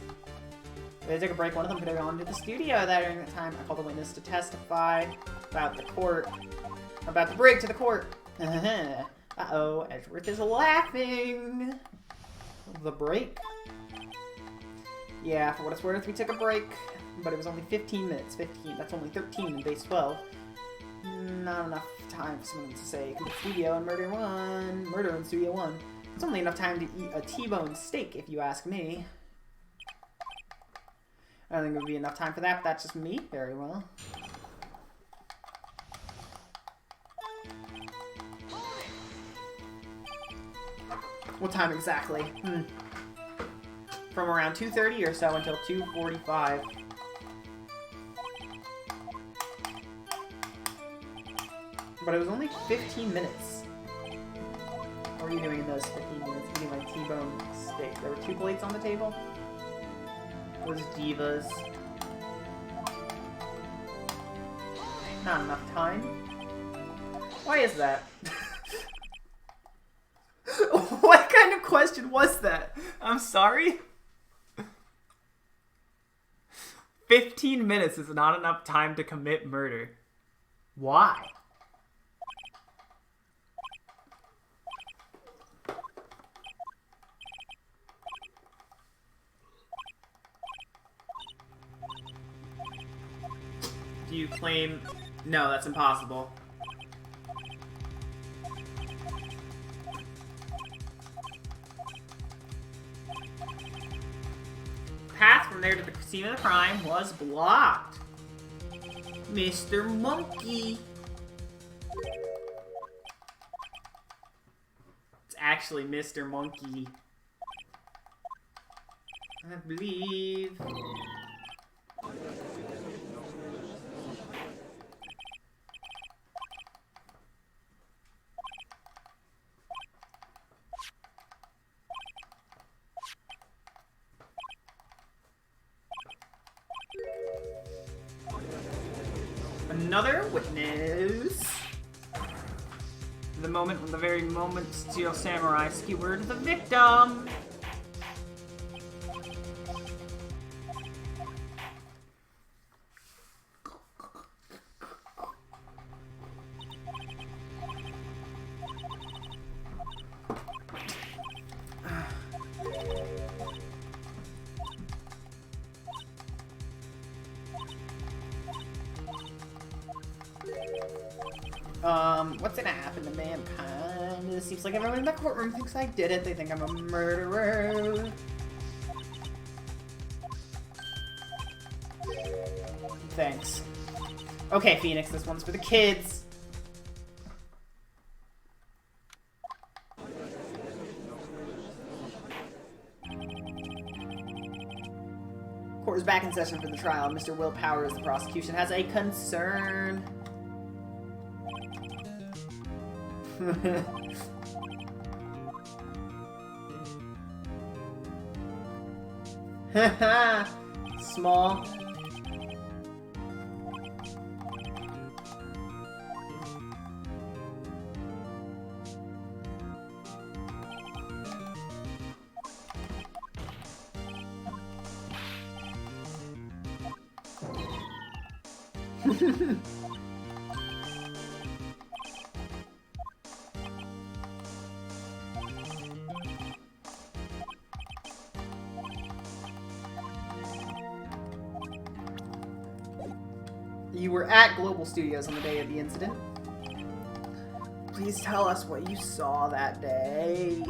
They took a break, one of them could have gone to the studio during that time. I called the witness to testify about the break to the court. Uh-oh, Edgeworth is laughing. The break? Yeah, for what it's worth, we took a break, but it was only 15 minutes. 15, that's only 13 in base 12. Not enough time for someone to say, Studio and Murder in Studio 1. It's only enough time to eat a T-bone steak, if you ask me. I don't think it would be enough time for that, but that's just me. Very well. What time exactly? From around 2:30 or so until 2:45. But it was only 15 minutes. What were you doing in those 15 minutes? Eating my T-bone steak. There were 2 plates on the table. Those divas. Not enough time. Why is that? What kind of question was that? I'm sorry? 15 minutes is not enough time to commit murder. Why? Do you claim... No, that's impossible. Path from there to the scene of the crime was blocked. Mr. Monkey. It's actually Mr. Monkey. I believe. Another witness. The very moment Steel Samurai skewered the victim. What's gonna happen to mankind? It seems like everyone in the courtroom thinks I did it. They think I'm a murderer. Thanks. Okay, Phoenix, this one's for the kids. Court is back in session for the trial. Mr. Will Powers, the prosecution, has a concern. Haha! Small. You were at Global Studios on the day of the incident. Please tell us what you saw that day.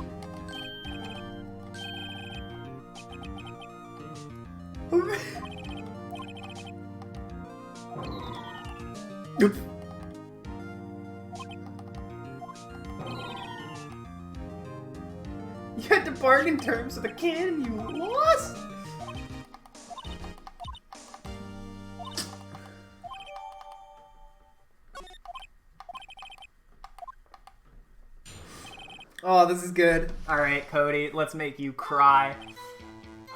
You had to bargain terms with a kid and you lost? Oh, this is good. Alright, Cody, let's make you cry.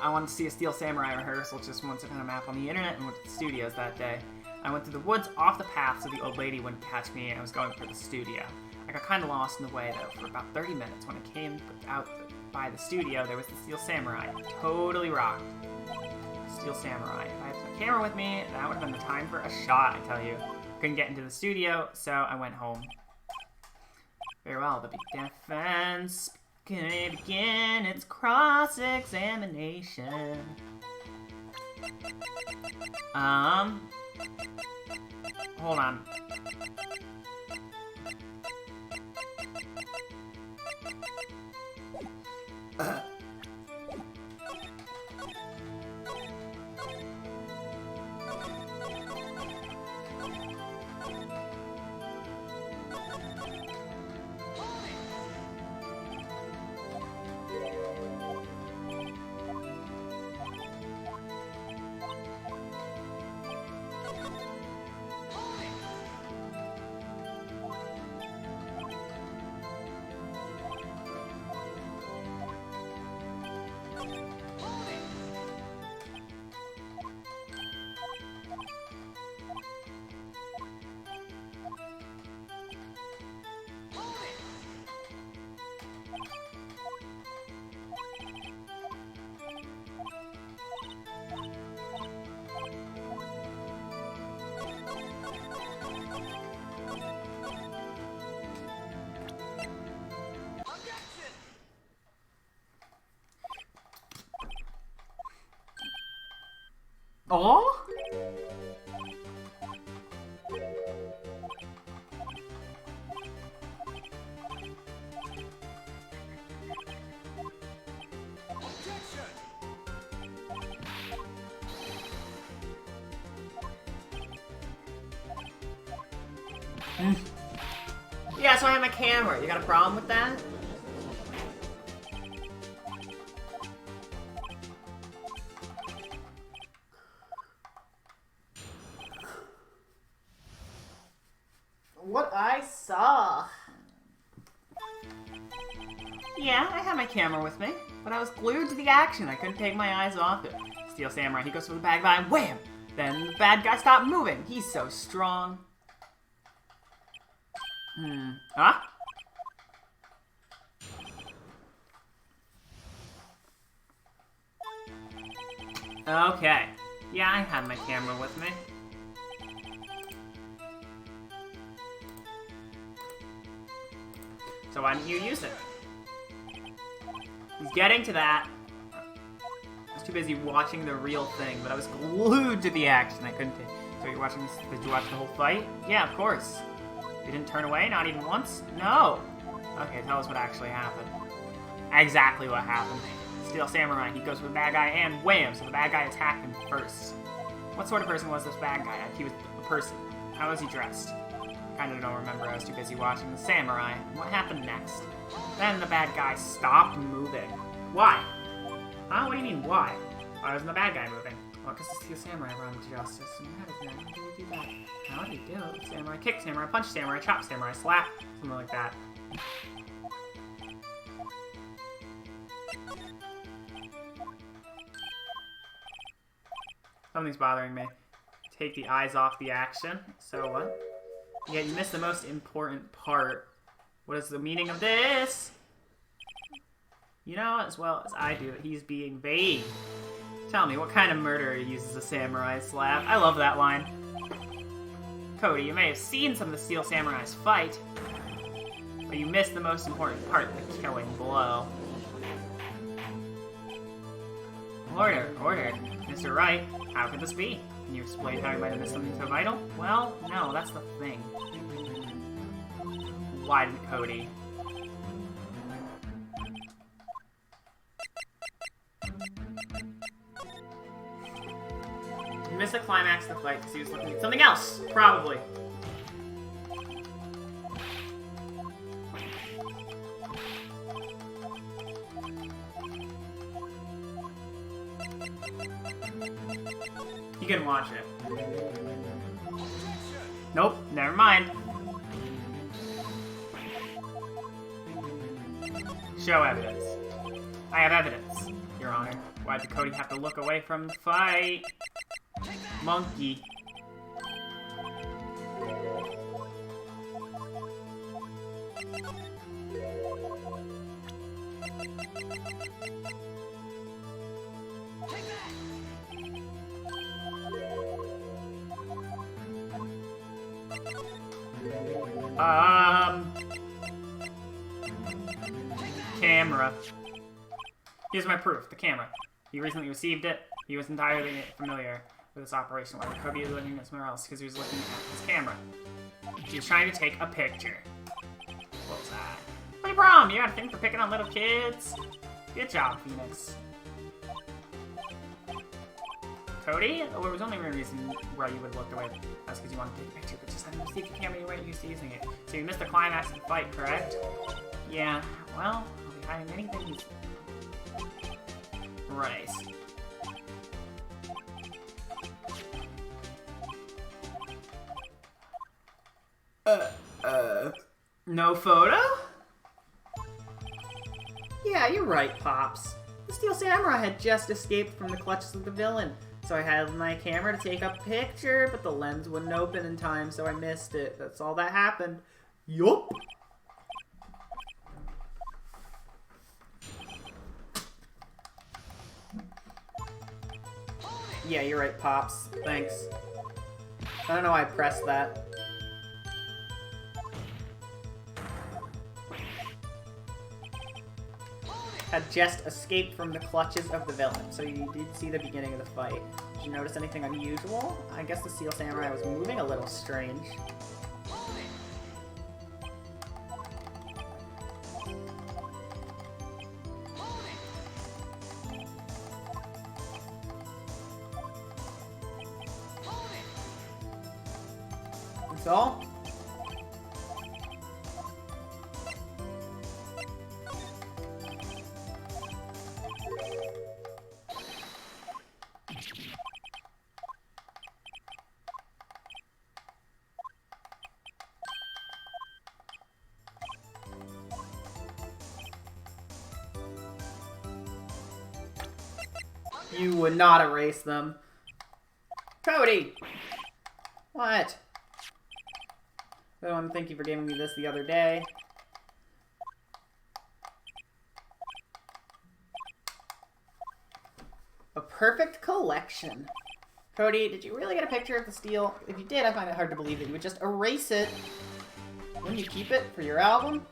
I wanted to see a Steel Samurai rehearsal just once I found a map on the internet and went to the studios that day. I went through the woods off the path so the old lady wouldn't catch me and I was going for the studio. I got kind of lost in the way though for about 30 minutes. When I came out by the studio, there was the Steel Samurai. Totally rocked. Steel Samurai. If I had my camera with me, that would have been the time for a shot, I tell you. Couldn't get into the studio, so I went home. Very well, the defense can begin its cross-examination. Hold on. Oh? Yeah, so I have my camera. You got a problem with that? What I saw. Yeah, I had my camera with me, but I was glued to the action. I couldn't take my eyes off it. Steel Samurai, he goes for the bad guy, and wham! Then the bad guy stopped moving. He's so strong. Huh? Okay. Yeah, I had my camera with me. So why didn't you use it? He's getting to that. I was too busy watching the real thing, but I was glued to the action. I couldn't take. So you're watching this? Did you watch the whole fight? Yeah, of course. You didn't turn away? Not even once? No. Okay, tell us what actually happened. Exactly what happened. Steel Samurai, he goes for the bad guy, and wham! So the bad guy attacked him first. What sort of person was this bad guy? He was a person. How was he dressed? Kinda don't remember. I was too busy watching the samurai. What happened next? Then the bad guy stopped moving. Why? Huh? What do you mean, why? Why wasn't the bad guy moving? What does the Steel Samurai run to justice? And how do you do that? How do you do it? Samurai kick, samurai punch, samurai chop, samurai slap, something like that. Something's bothering me. Take the eyes off the action. So what? Yeah, you missed the most important part. What is the meaning of this? You know as well as I do that he's being vague. Tell me, what kind of murderer uses a samurai slap? I love that line. Cody, you may have seen some of the Steel Samurai's fight, but you missed the most important part, the killing blow. Order, order. Mr. Wright, how could this be? Can you explain how you might have missed something so vital? Well, no, that's the thing. Why didn't Cody? He missed the climax of the fight because he was looking at something else, probably. You can watch it. Nope, never mind. Show evidence. I have evidence, Your Honor. Why did Cody have to look away from the fight? Monkey. Camera. Here's my proof, the camera. He recently received it. He was entirely familiar with this operation while Cody was looking at somewhere else because he was looking at his camera. He was trying to take a picture. What was that? What your problem? You got a thing for picking on little kids? Good job, Phoenix. Cody? Oh, there was only one reason why you would have looked away. That's because you wanted to take a picture, but just hadn't received the camera you weren't used to using it. So you missed the climax of the fight, correct? Yeah, well, I'll be hiding many things. Right. No photo? Yeah, you're right, Pops. The Steel Samurai had just escaped from the clutches of the villain. So I had my camera to take a picture, but the lens wouldn't open in time, so I missed it. That's all that happened. Yup. Yeah, you're right, Pops. Thanks. I don't know why I pressed that. Had just escaped from the clutches of the villain, so you did see the beginning of the fight. Did you notice anything unusual? I guess the Steel Samurai was moving a little strange. That's all? You would not erase them. Cody! What? I want to thank you for giving me this the other day. A perfect collection. Cody, did you really get a picture of the steel? If you did, I find it hard to believe that you would just erase it. Wouldn't you keep it for your album?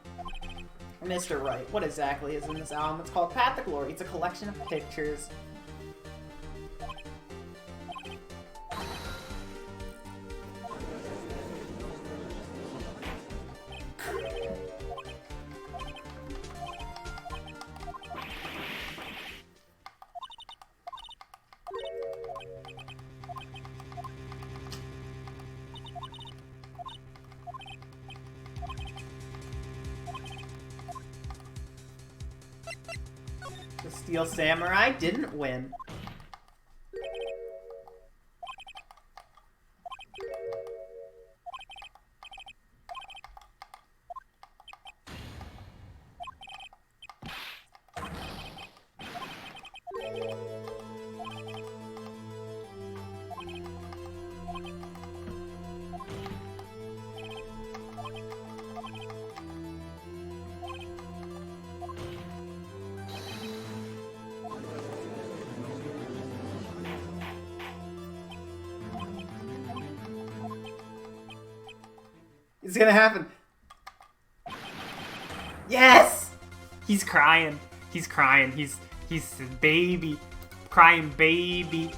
Mr. Wright, what exactly is in this album? It's called Path to Glory. It's a collection of pictures. The Steel Samurai didn't win. It's gonna happen. Yes! He's crying. He's crying. He's a baby. Crying baby.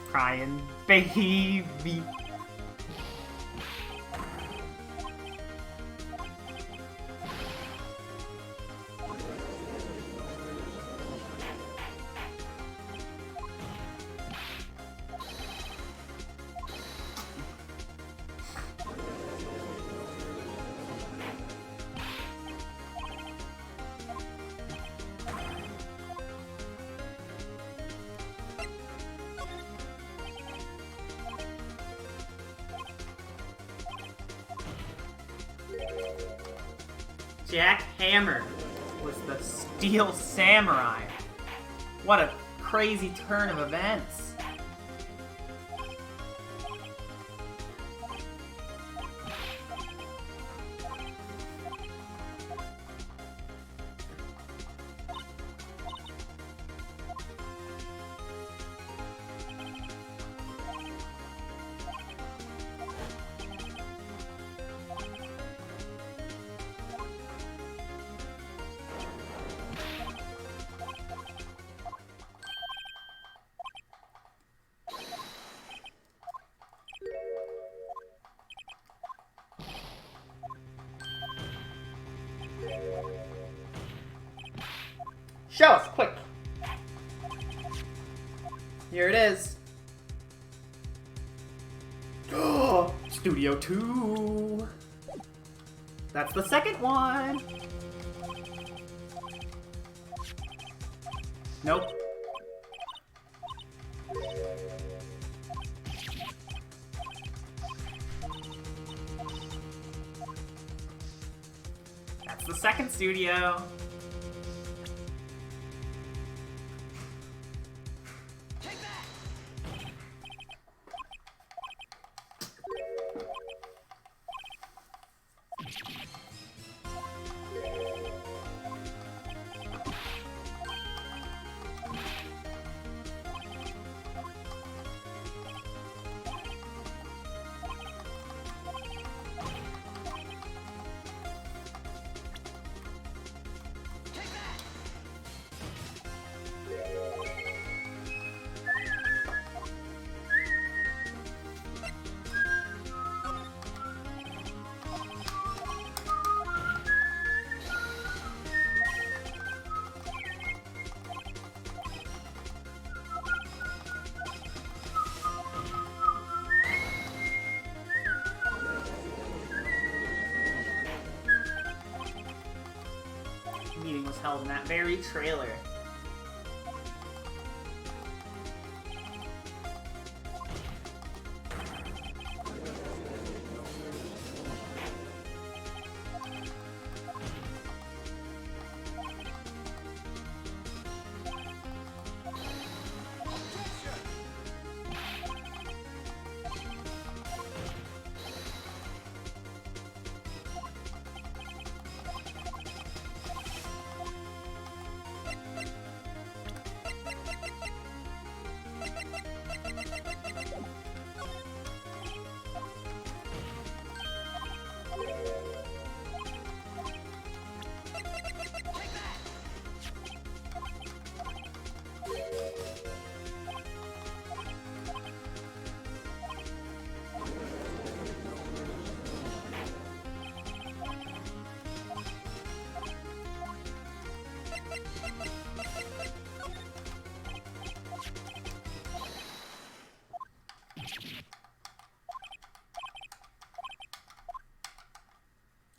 Crying baby. Jack Hammer was the Steel Samurai. What a crazy turn of events. Show us, quick. Here it is. Oh, Studio 2. That's the second one. Nope. That's the second studio. Meeting was held in that very trailer.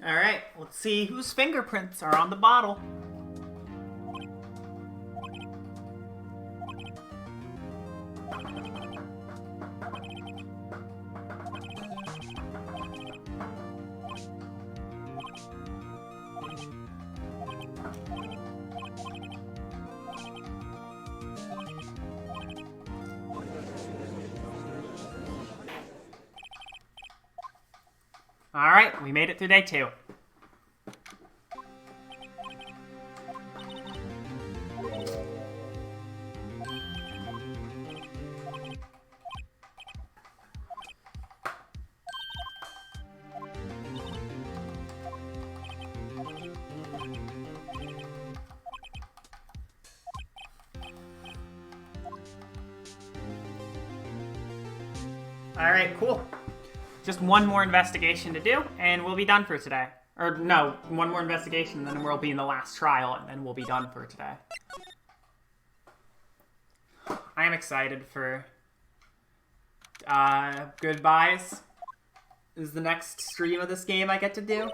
Alright, let's see whose fingerprints are on the bottle. Alright, we made it through day 2. Alright, cool. Just one more investigation to do, and we'll be done for today. Or, no, one more investigation, and then we'll be in the last trial, and then we'll be done for today. I am excited for... Goodbyes is the next stream of this game I get to do.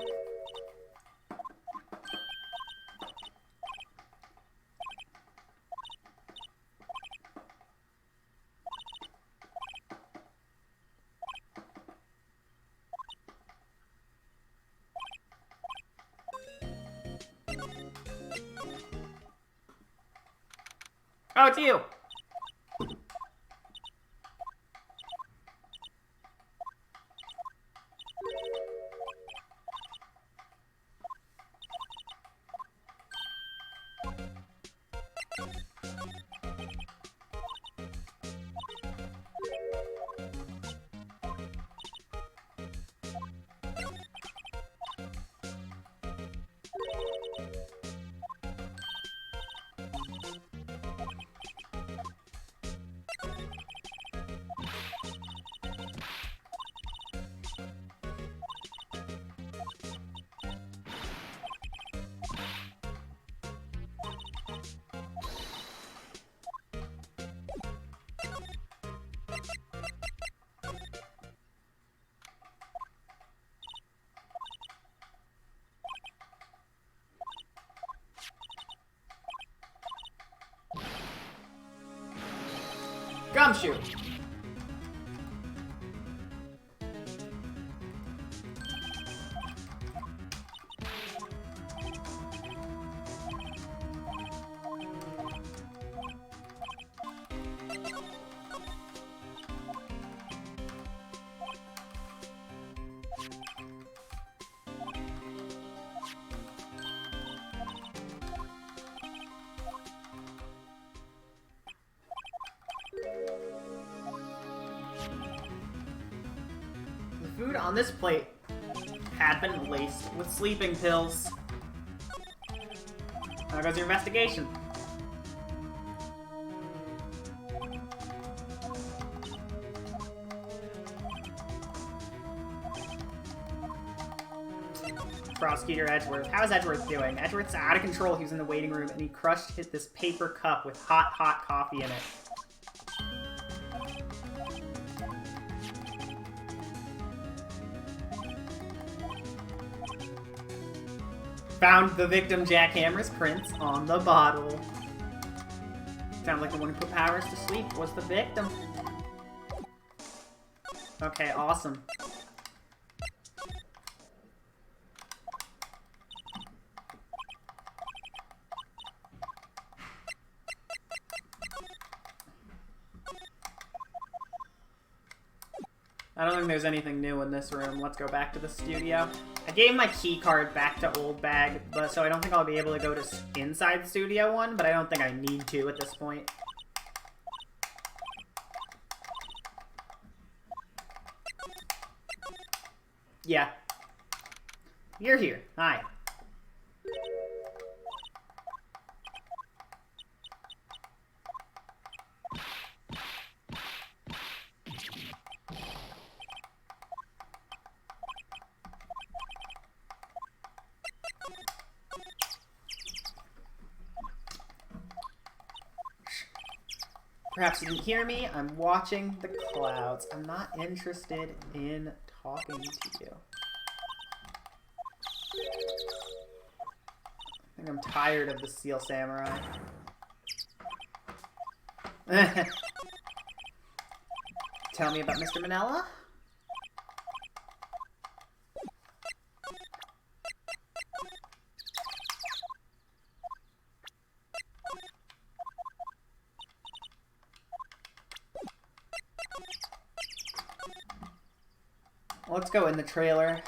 Oh, it's you! Gumshoe! The food on this plate had been laced with sleeping pills. How goes your investigation? Prosecutor Edgeworth. How is Edgeworth doing? Edgeworth's out of control. He was in the waiting room and he crushed this paper cup with hot coffee in it. Found the victim Jackhammer's prints on the bottle. Sounds like the one who put Powers to sleep was the victim. Okay, awesome. I don't think there's anything new in this room. Let's go back to the studio. I gave my key card back to Old Bag, but so I don't think I'll be able to go to inside Studio 1, but I don't think I need to at this point. Yeah. You're here. Hi. Perhaps you didn't hear me. I'm watching the clouds. I'm not interested in talking to you. I think I'm tired of the Steel Samurai. Tell me about Mr. Manila? Let's go in the trailer.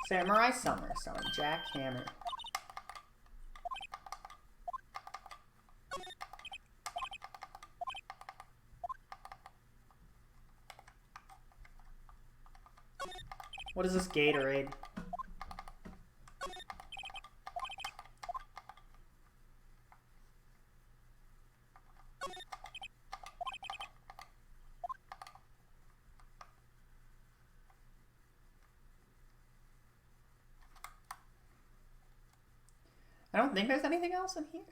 Samurai Summer, starring Jack Hammer. What is this Gatorade? I don't think there's anything else in here.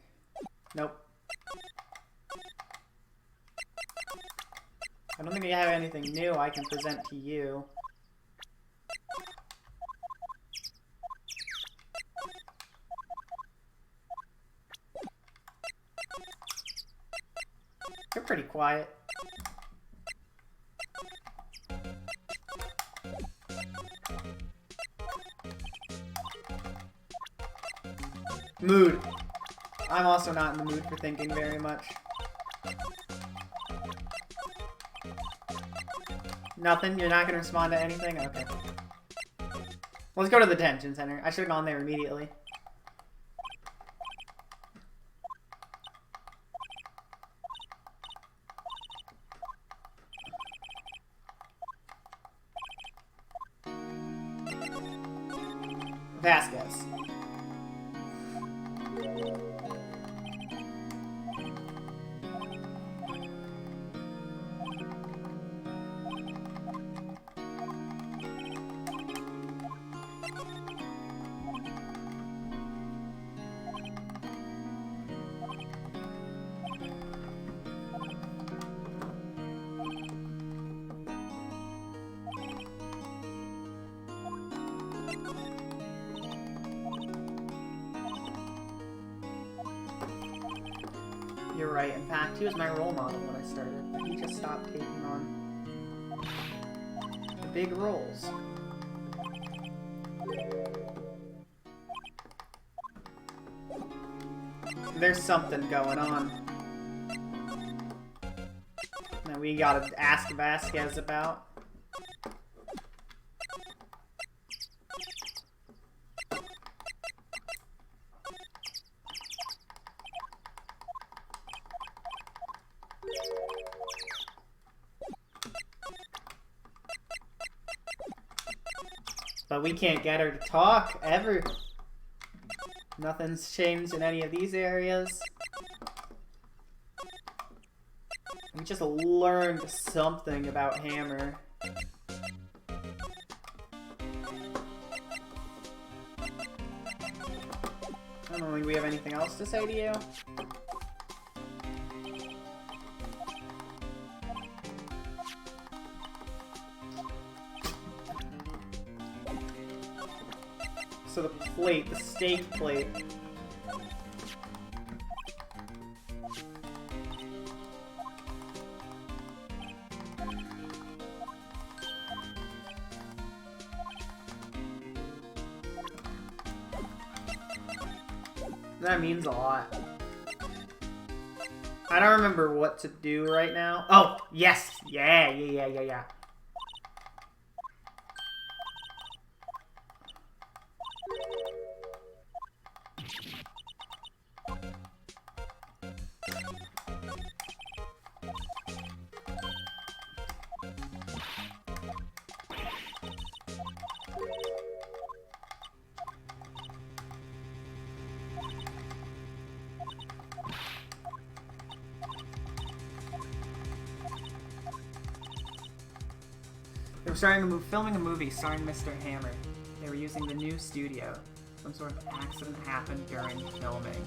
Nope. I don't think I have anything new I can present to you. You're pretty quiet. Mood. I'm also not in the mood for thinking very much. Nothing? You're not going to respond to anything? Okay. Let's go to the detention center. I should have gone there immediately. Vasquez. You're right. In fact, he was my role model when I started, but he just stopped taking on the big roles. There's something going on that we gotta ask Vasquez about. But we can't get her to talk, ever. Nothing's changed in any of these areas. We just learned something about Hammer. I don't think we have anything else to say to you. So the plate, the steak plate. That means a lot. I don't remember what to do right now. Oh, yes! Yeah. They were filming a movie starring Mr. Hammer. They were using the new studio. Some sort of accident happened during filming.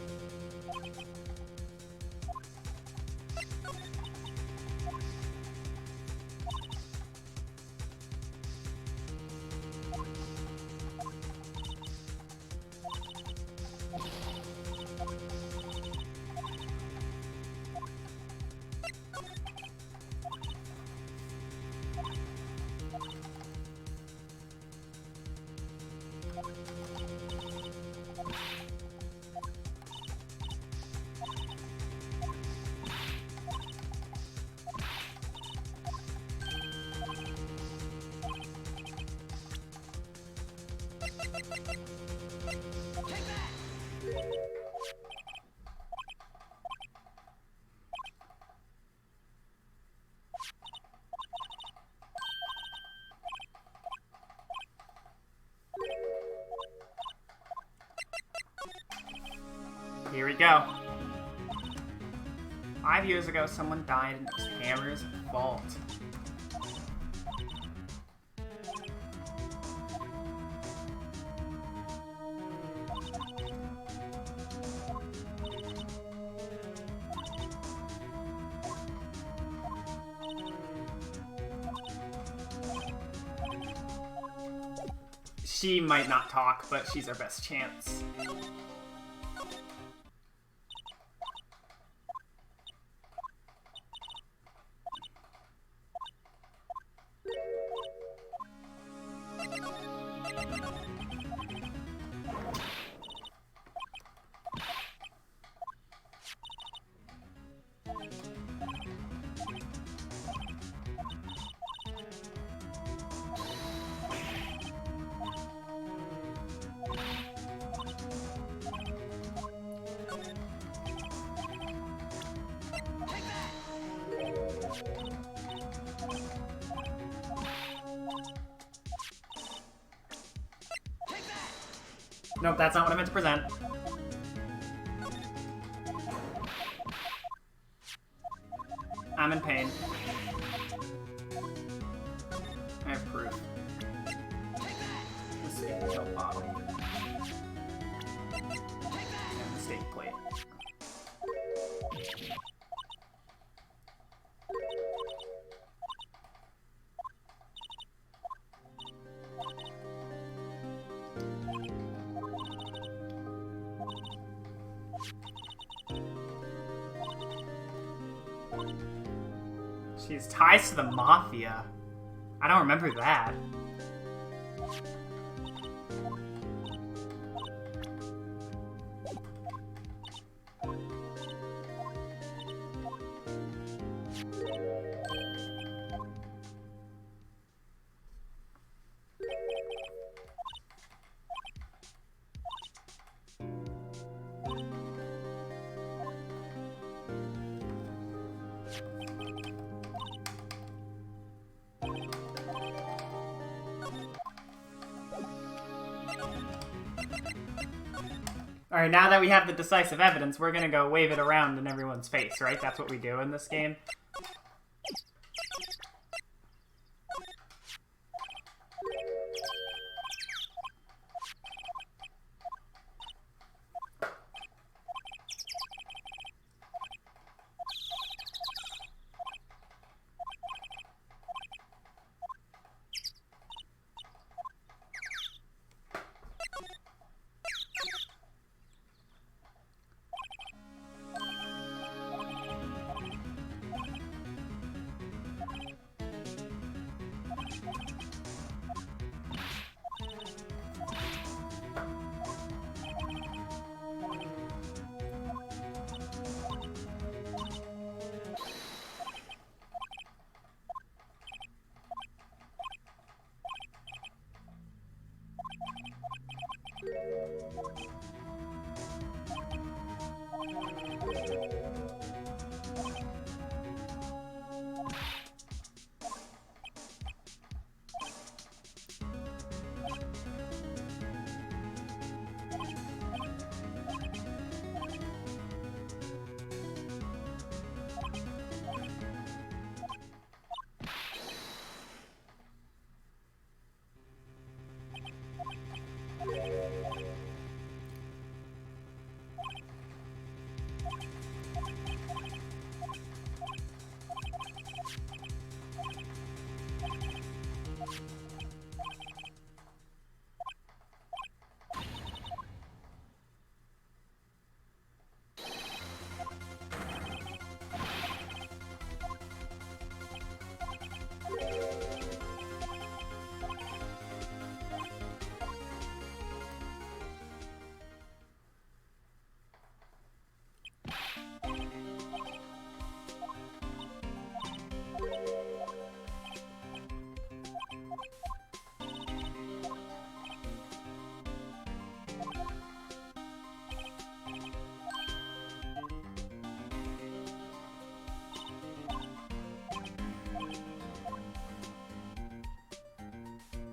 go. 5 years ago, someone died and it was Hammer's fault. She might not talk, but she's our best chance. Nope, that's not what I meant to present. I'm in pain. I have proof. Let's see, kill bottle. And the steak plate. She has ties to the Mafia. I don't remember that. Alright, now that we have the decisive evidence, we're gonna go wave it around in everyone's face, right? That's what we do in this game.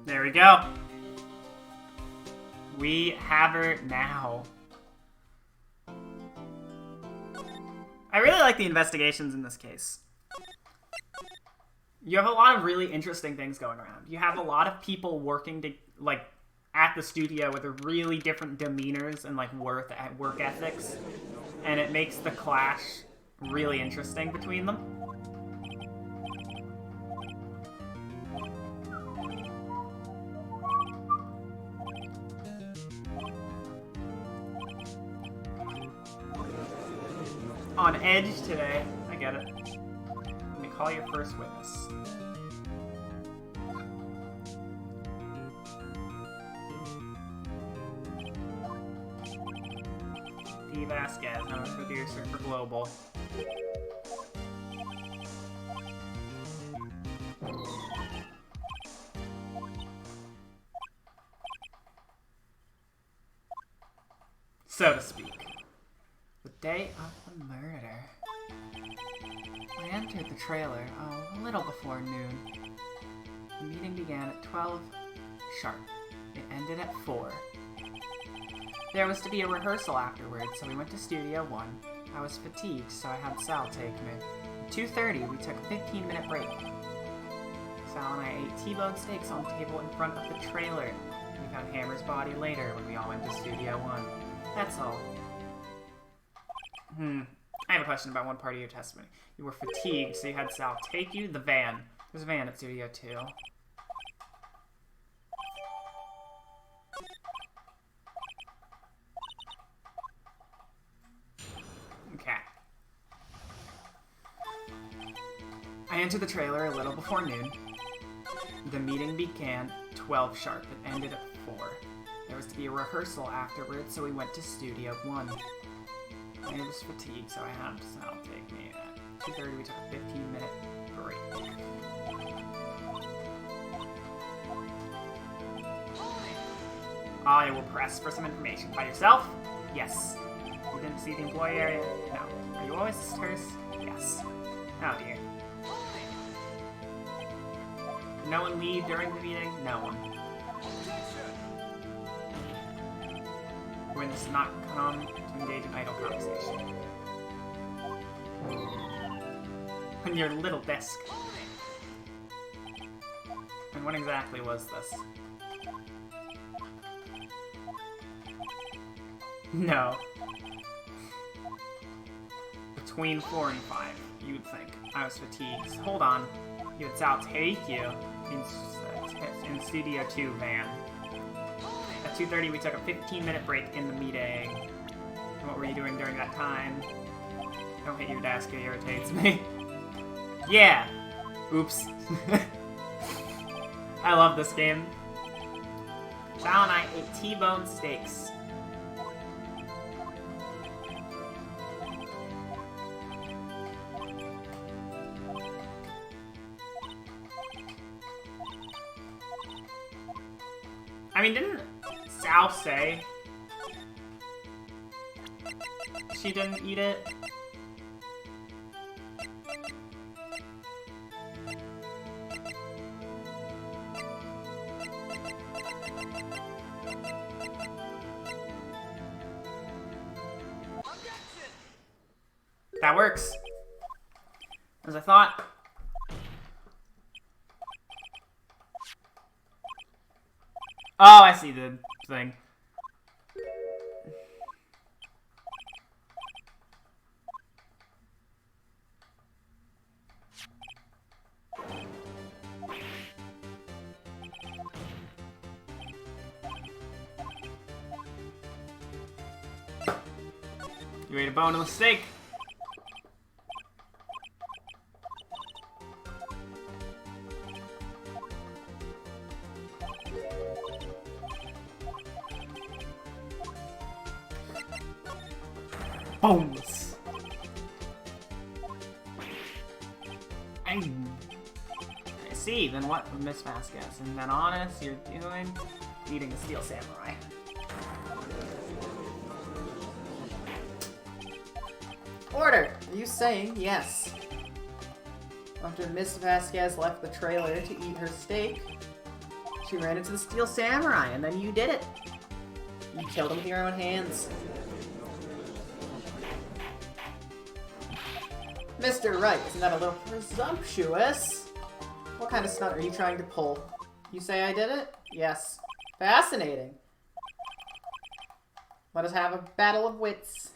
There we go. We have her now. I really like the investigations in this case. You have a lot of really interesting things going around. You have a lot of people working to, like, at the studio with really different demeanors and, like, work ethics. And it makes the clash really interesting between them. On edge today. I get it. Let me call your first witness. D. Vasquez, known as producer for Global. So to speak. The day of the murder. I entered the trailer, a little before noon. The meeting began at 12 sharp. It ended at 4. There was to be a rehearsal afterwards, so we went to Studio 1. I was fatigued, so I had Sal take me. At 2:30, we took a 15-minute break. Sal and I ate T-bone steaks on the table in front of the trailer. We found Hammer's body later when we all went to Studio 1. That's all. I have a question about one part of your testimony. You were fatigued, so you had Sal take you the van. There's a van at Studio 2. Okay. I entered the trailer a little before noon. The meeting began 12 sharp. It ended at 4. There was to be a rehearsal afterwards, so we went to Studio 1. I was fatigued, so I had Sal take me. At 2:30, we took a 15-minute break. I will press for some information. By yourself? Yes. You didn't see the employee area? No. Are you always terse? Yes. Oh dear. Did no one leave during the meeting? No one. When this not come to engage in idle conversation. On your little desk. And what exactly was this? No. Between 4 and 5, you'd think. I was fatigued. Hold on. You had Sal take you in Studio 2 van. At 2:30, we took a 15-minute break in the meeting. And what were you doing during that time? Don't hit your desk, it irritates me. Yeah! Oops. I love this game. Sal and I ate T-bone steaks. I mean, didn't Sal say she didn't eat it? That works. As I thought. Oh, I see the thing. You ate a boneless steak. Bones. I see. Then what, Miss Vasquez? And then honest, you're doing eating a steel samurai. Order. Are you saying yes? After Miss Vasquez left the trailer to eat her steak, she ran into the steel samurai, and then you did it. You killed him with your own hands. Mr. Wright, isn't that a little presumptuous? What kind of stunt are you trying to pull? You say I did it? Yes. Fascinating. Let us have a battle of wits.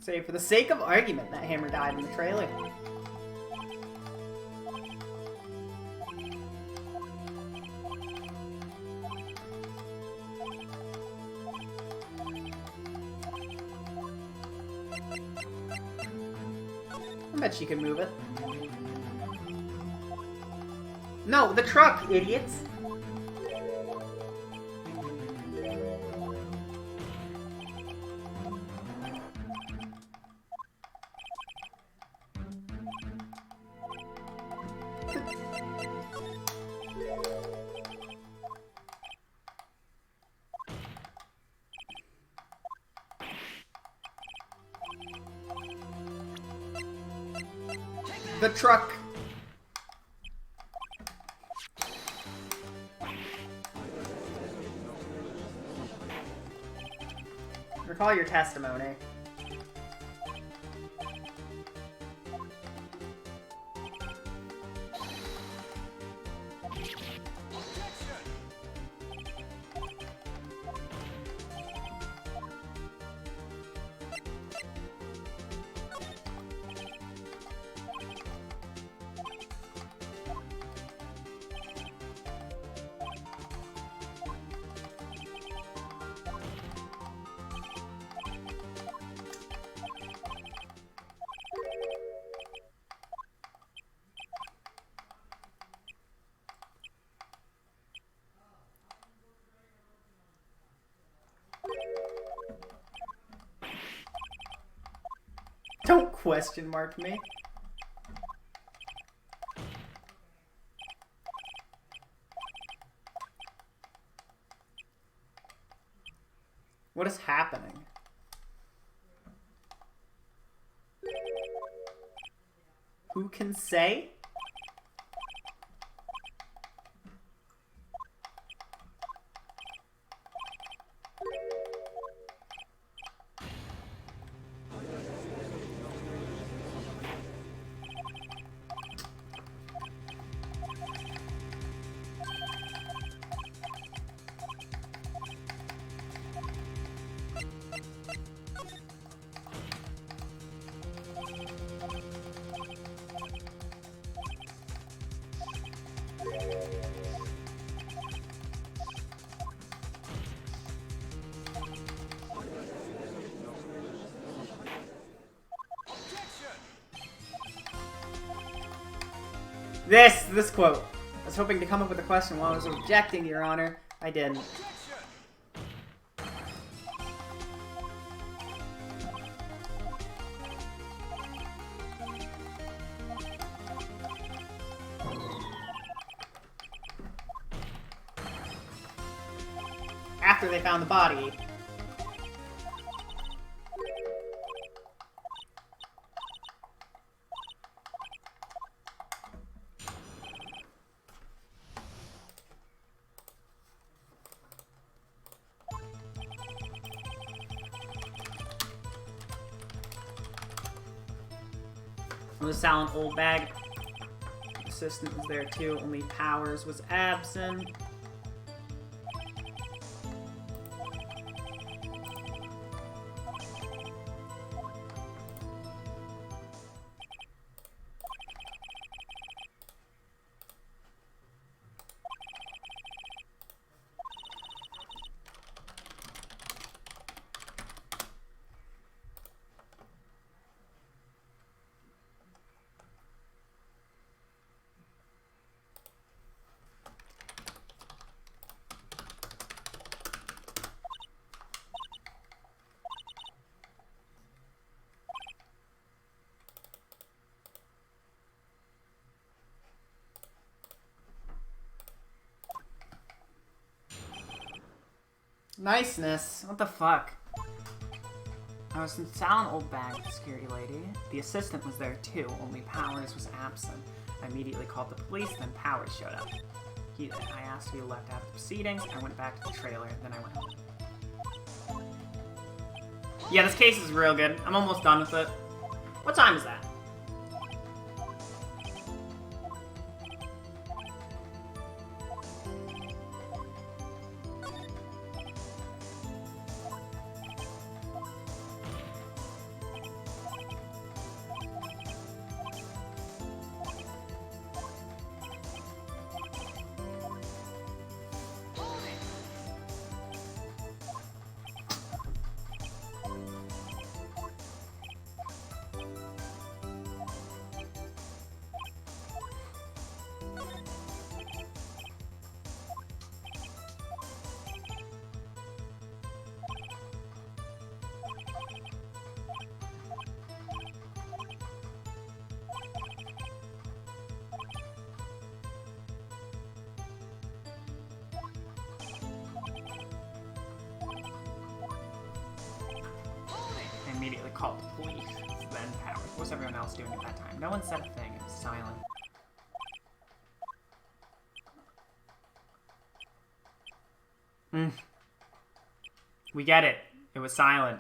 Say, for the sake of argument, that hammer died in the trailer. I bet she can move it. No, the truck, idiots! The truck. Recall your testimony. Don't question mark me. What is happening? Who can say? This quote. I was hoping to come up with a question while I was objecting, Your Honor. I didn't. After they found the body. It was Silent Old Bag. Assistant was there too, only Powers was absent. Niceness. What the fuck? I was in Silent Old Bag, the security lady. The assistant was there too, only Powers was absent. I immediately called the police, then Powers showed up. I asked if he left after the proceedings, I went back to the trailer, then I went home. Yeah, this case is real good. I'm almost done with it. What time is that? Immediately called the police, then Powers. What was everyone else doing at that time? No one said a thing. It was silent. We get it. It was silent.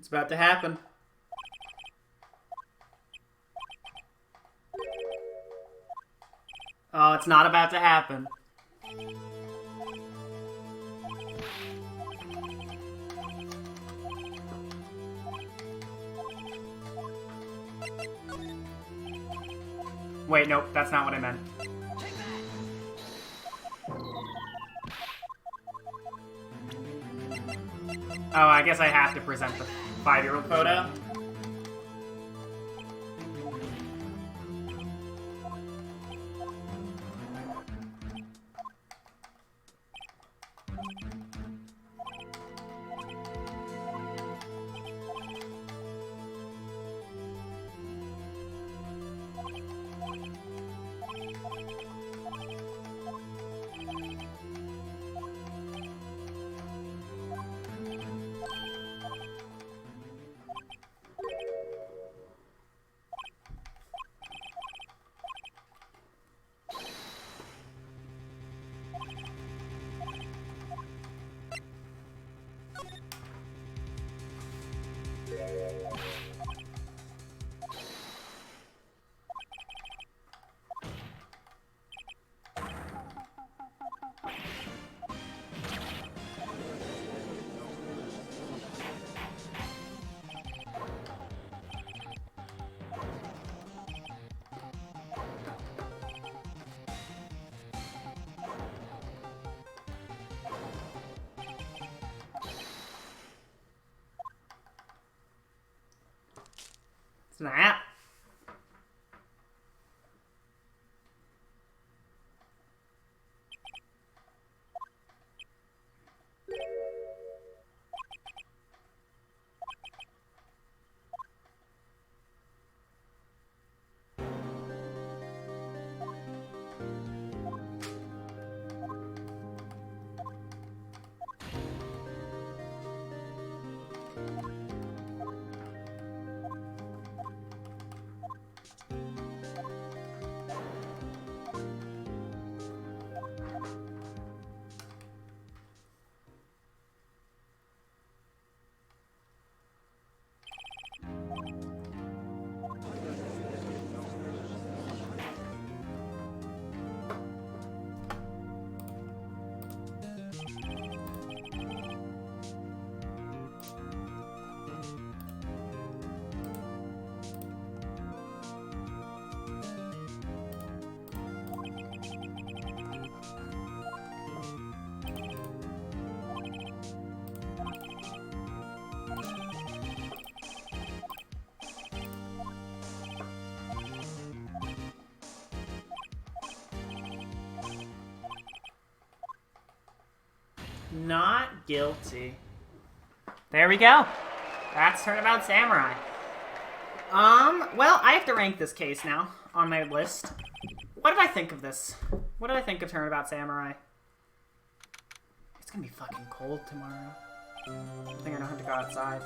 It's about to happen. Oh, it's not about to happen. Wait, nope, that's not what I meant. Oh, I guess I have to present the 5-year-old photo. Snap. Not guilty. There we go. That's Turnabout Samurai. Well, I have to rank this case now on my list. What did I think of this? What did I think of Turnabout Samurai? It's gonna be fucking cold tomorrow. I think I don't have to go outside.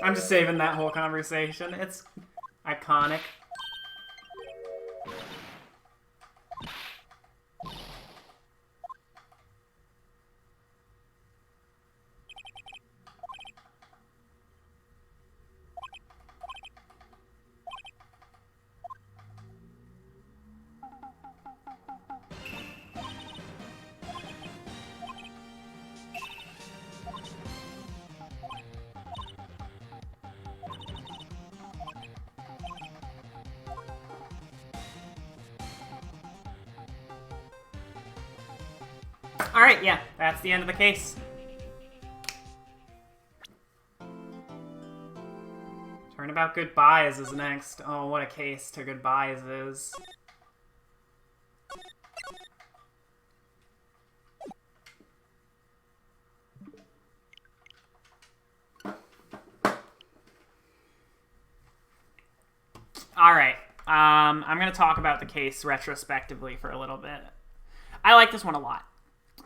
I'm just saving that whole conversation. Iconic. Alright, yeah, that's the end of the case. Turnabout Goodbyes is next. Oh, what a case to Goodbyes is. Alright, I'm going to talk about the case retrospectively for a little bit. I like this one a lot.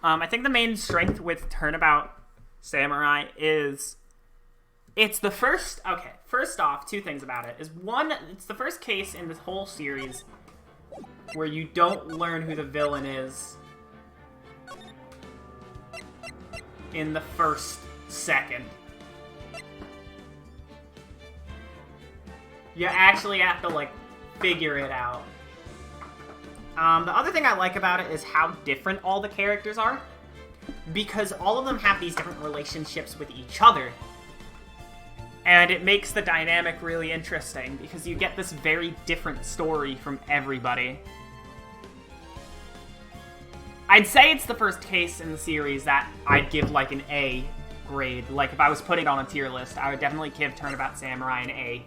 I think the main strength with Turnabout Samurai is it's the first... Okay, first off, two things about it. Is one, it's the first case in this whole series where you don't learn who the villain is in the first second. You actually have to, like, figure it out. The other thing I like about it is how different all the characters are. Because all of them have these different relationships with each other. And it makes the dynamic really interesting, because you get this very different story from everybody. I'd say it's the first case in the series that I'd give, like, an A grade. Like, if I was putting it on a tier list, I would definitely give Turnabout Samurai an A.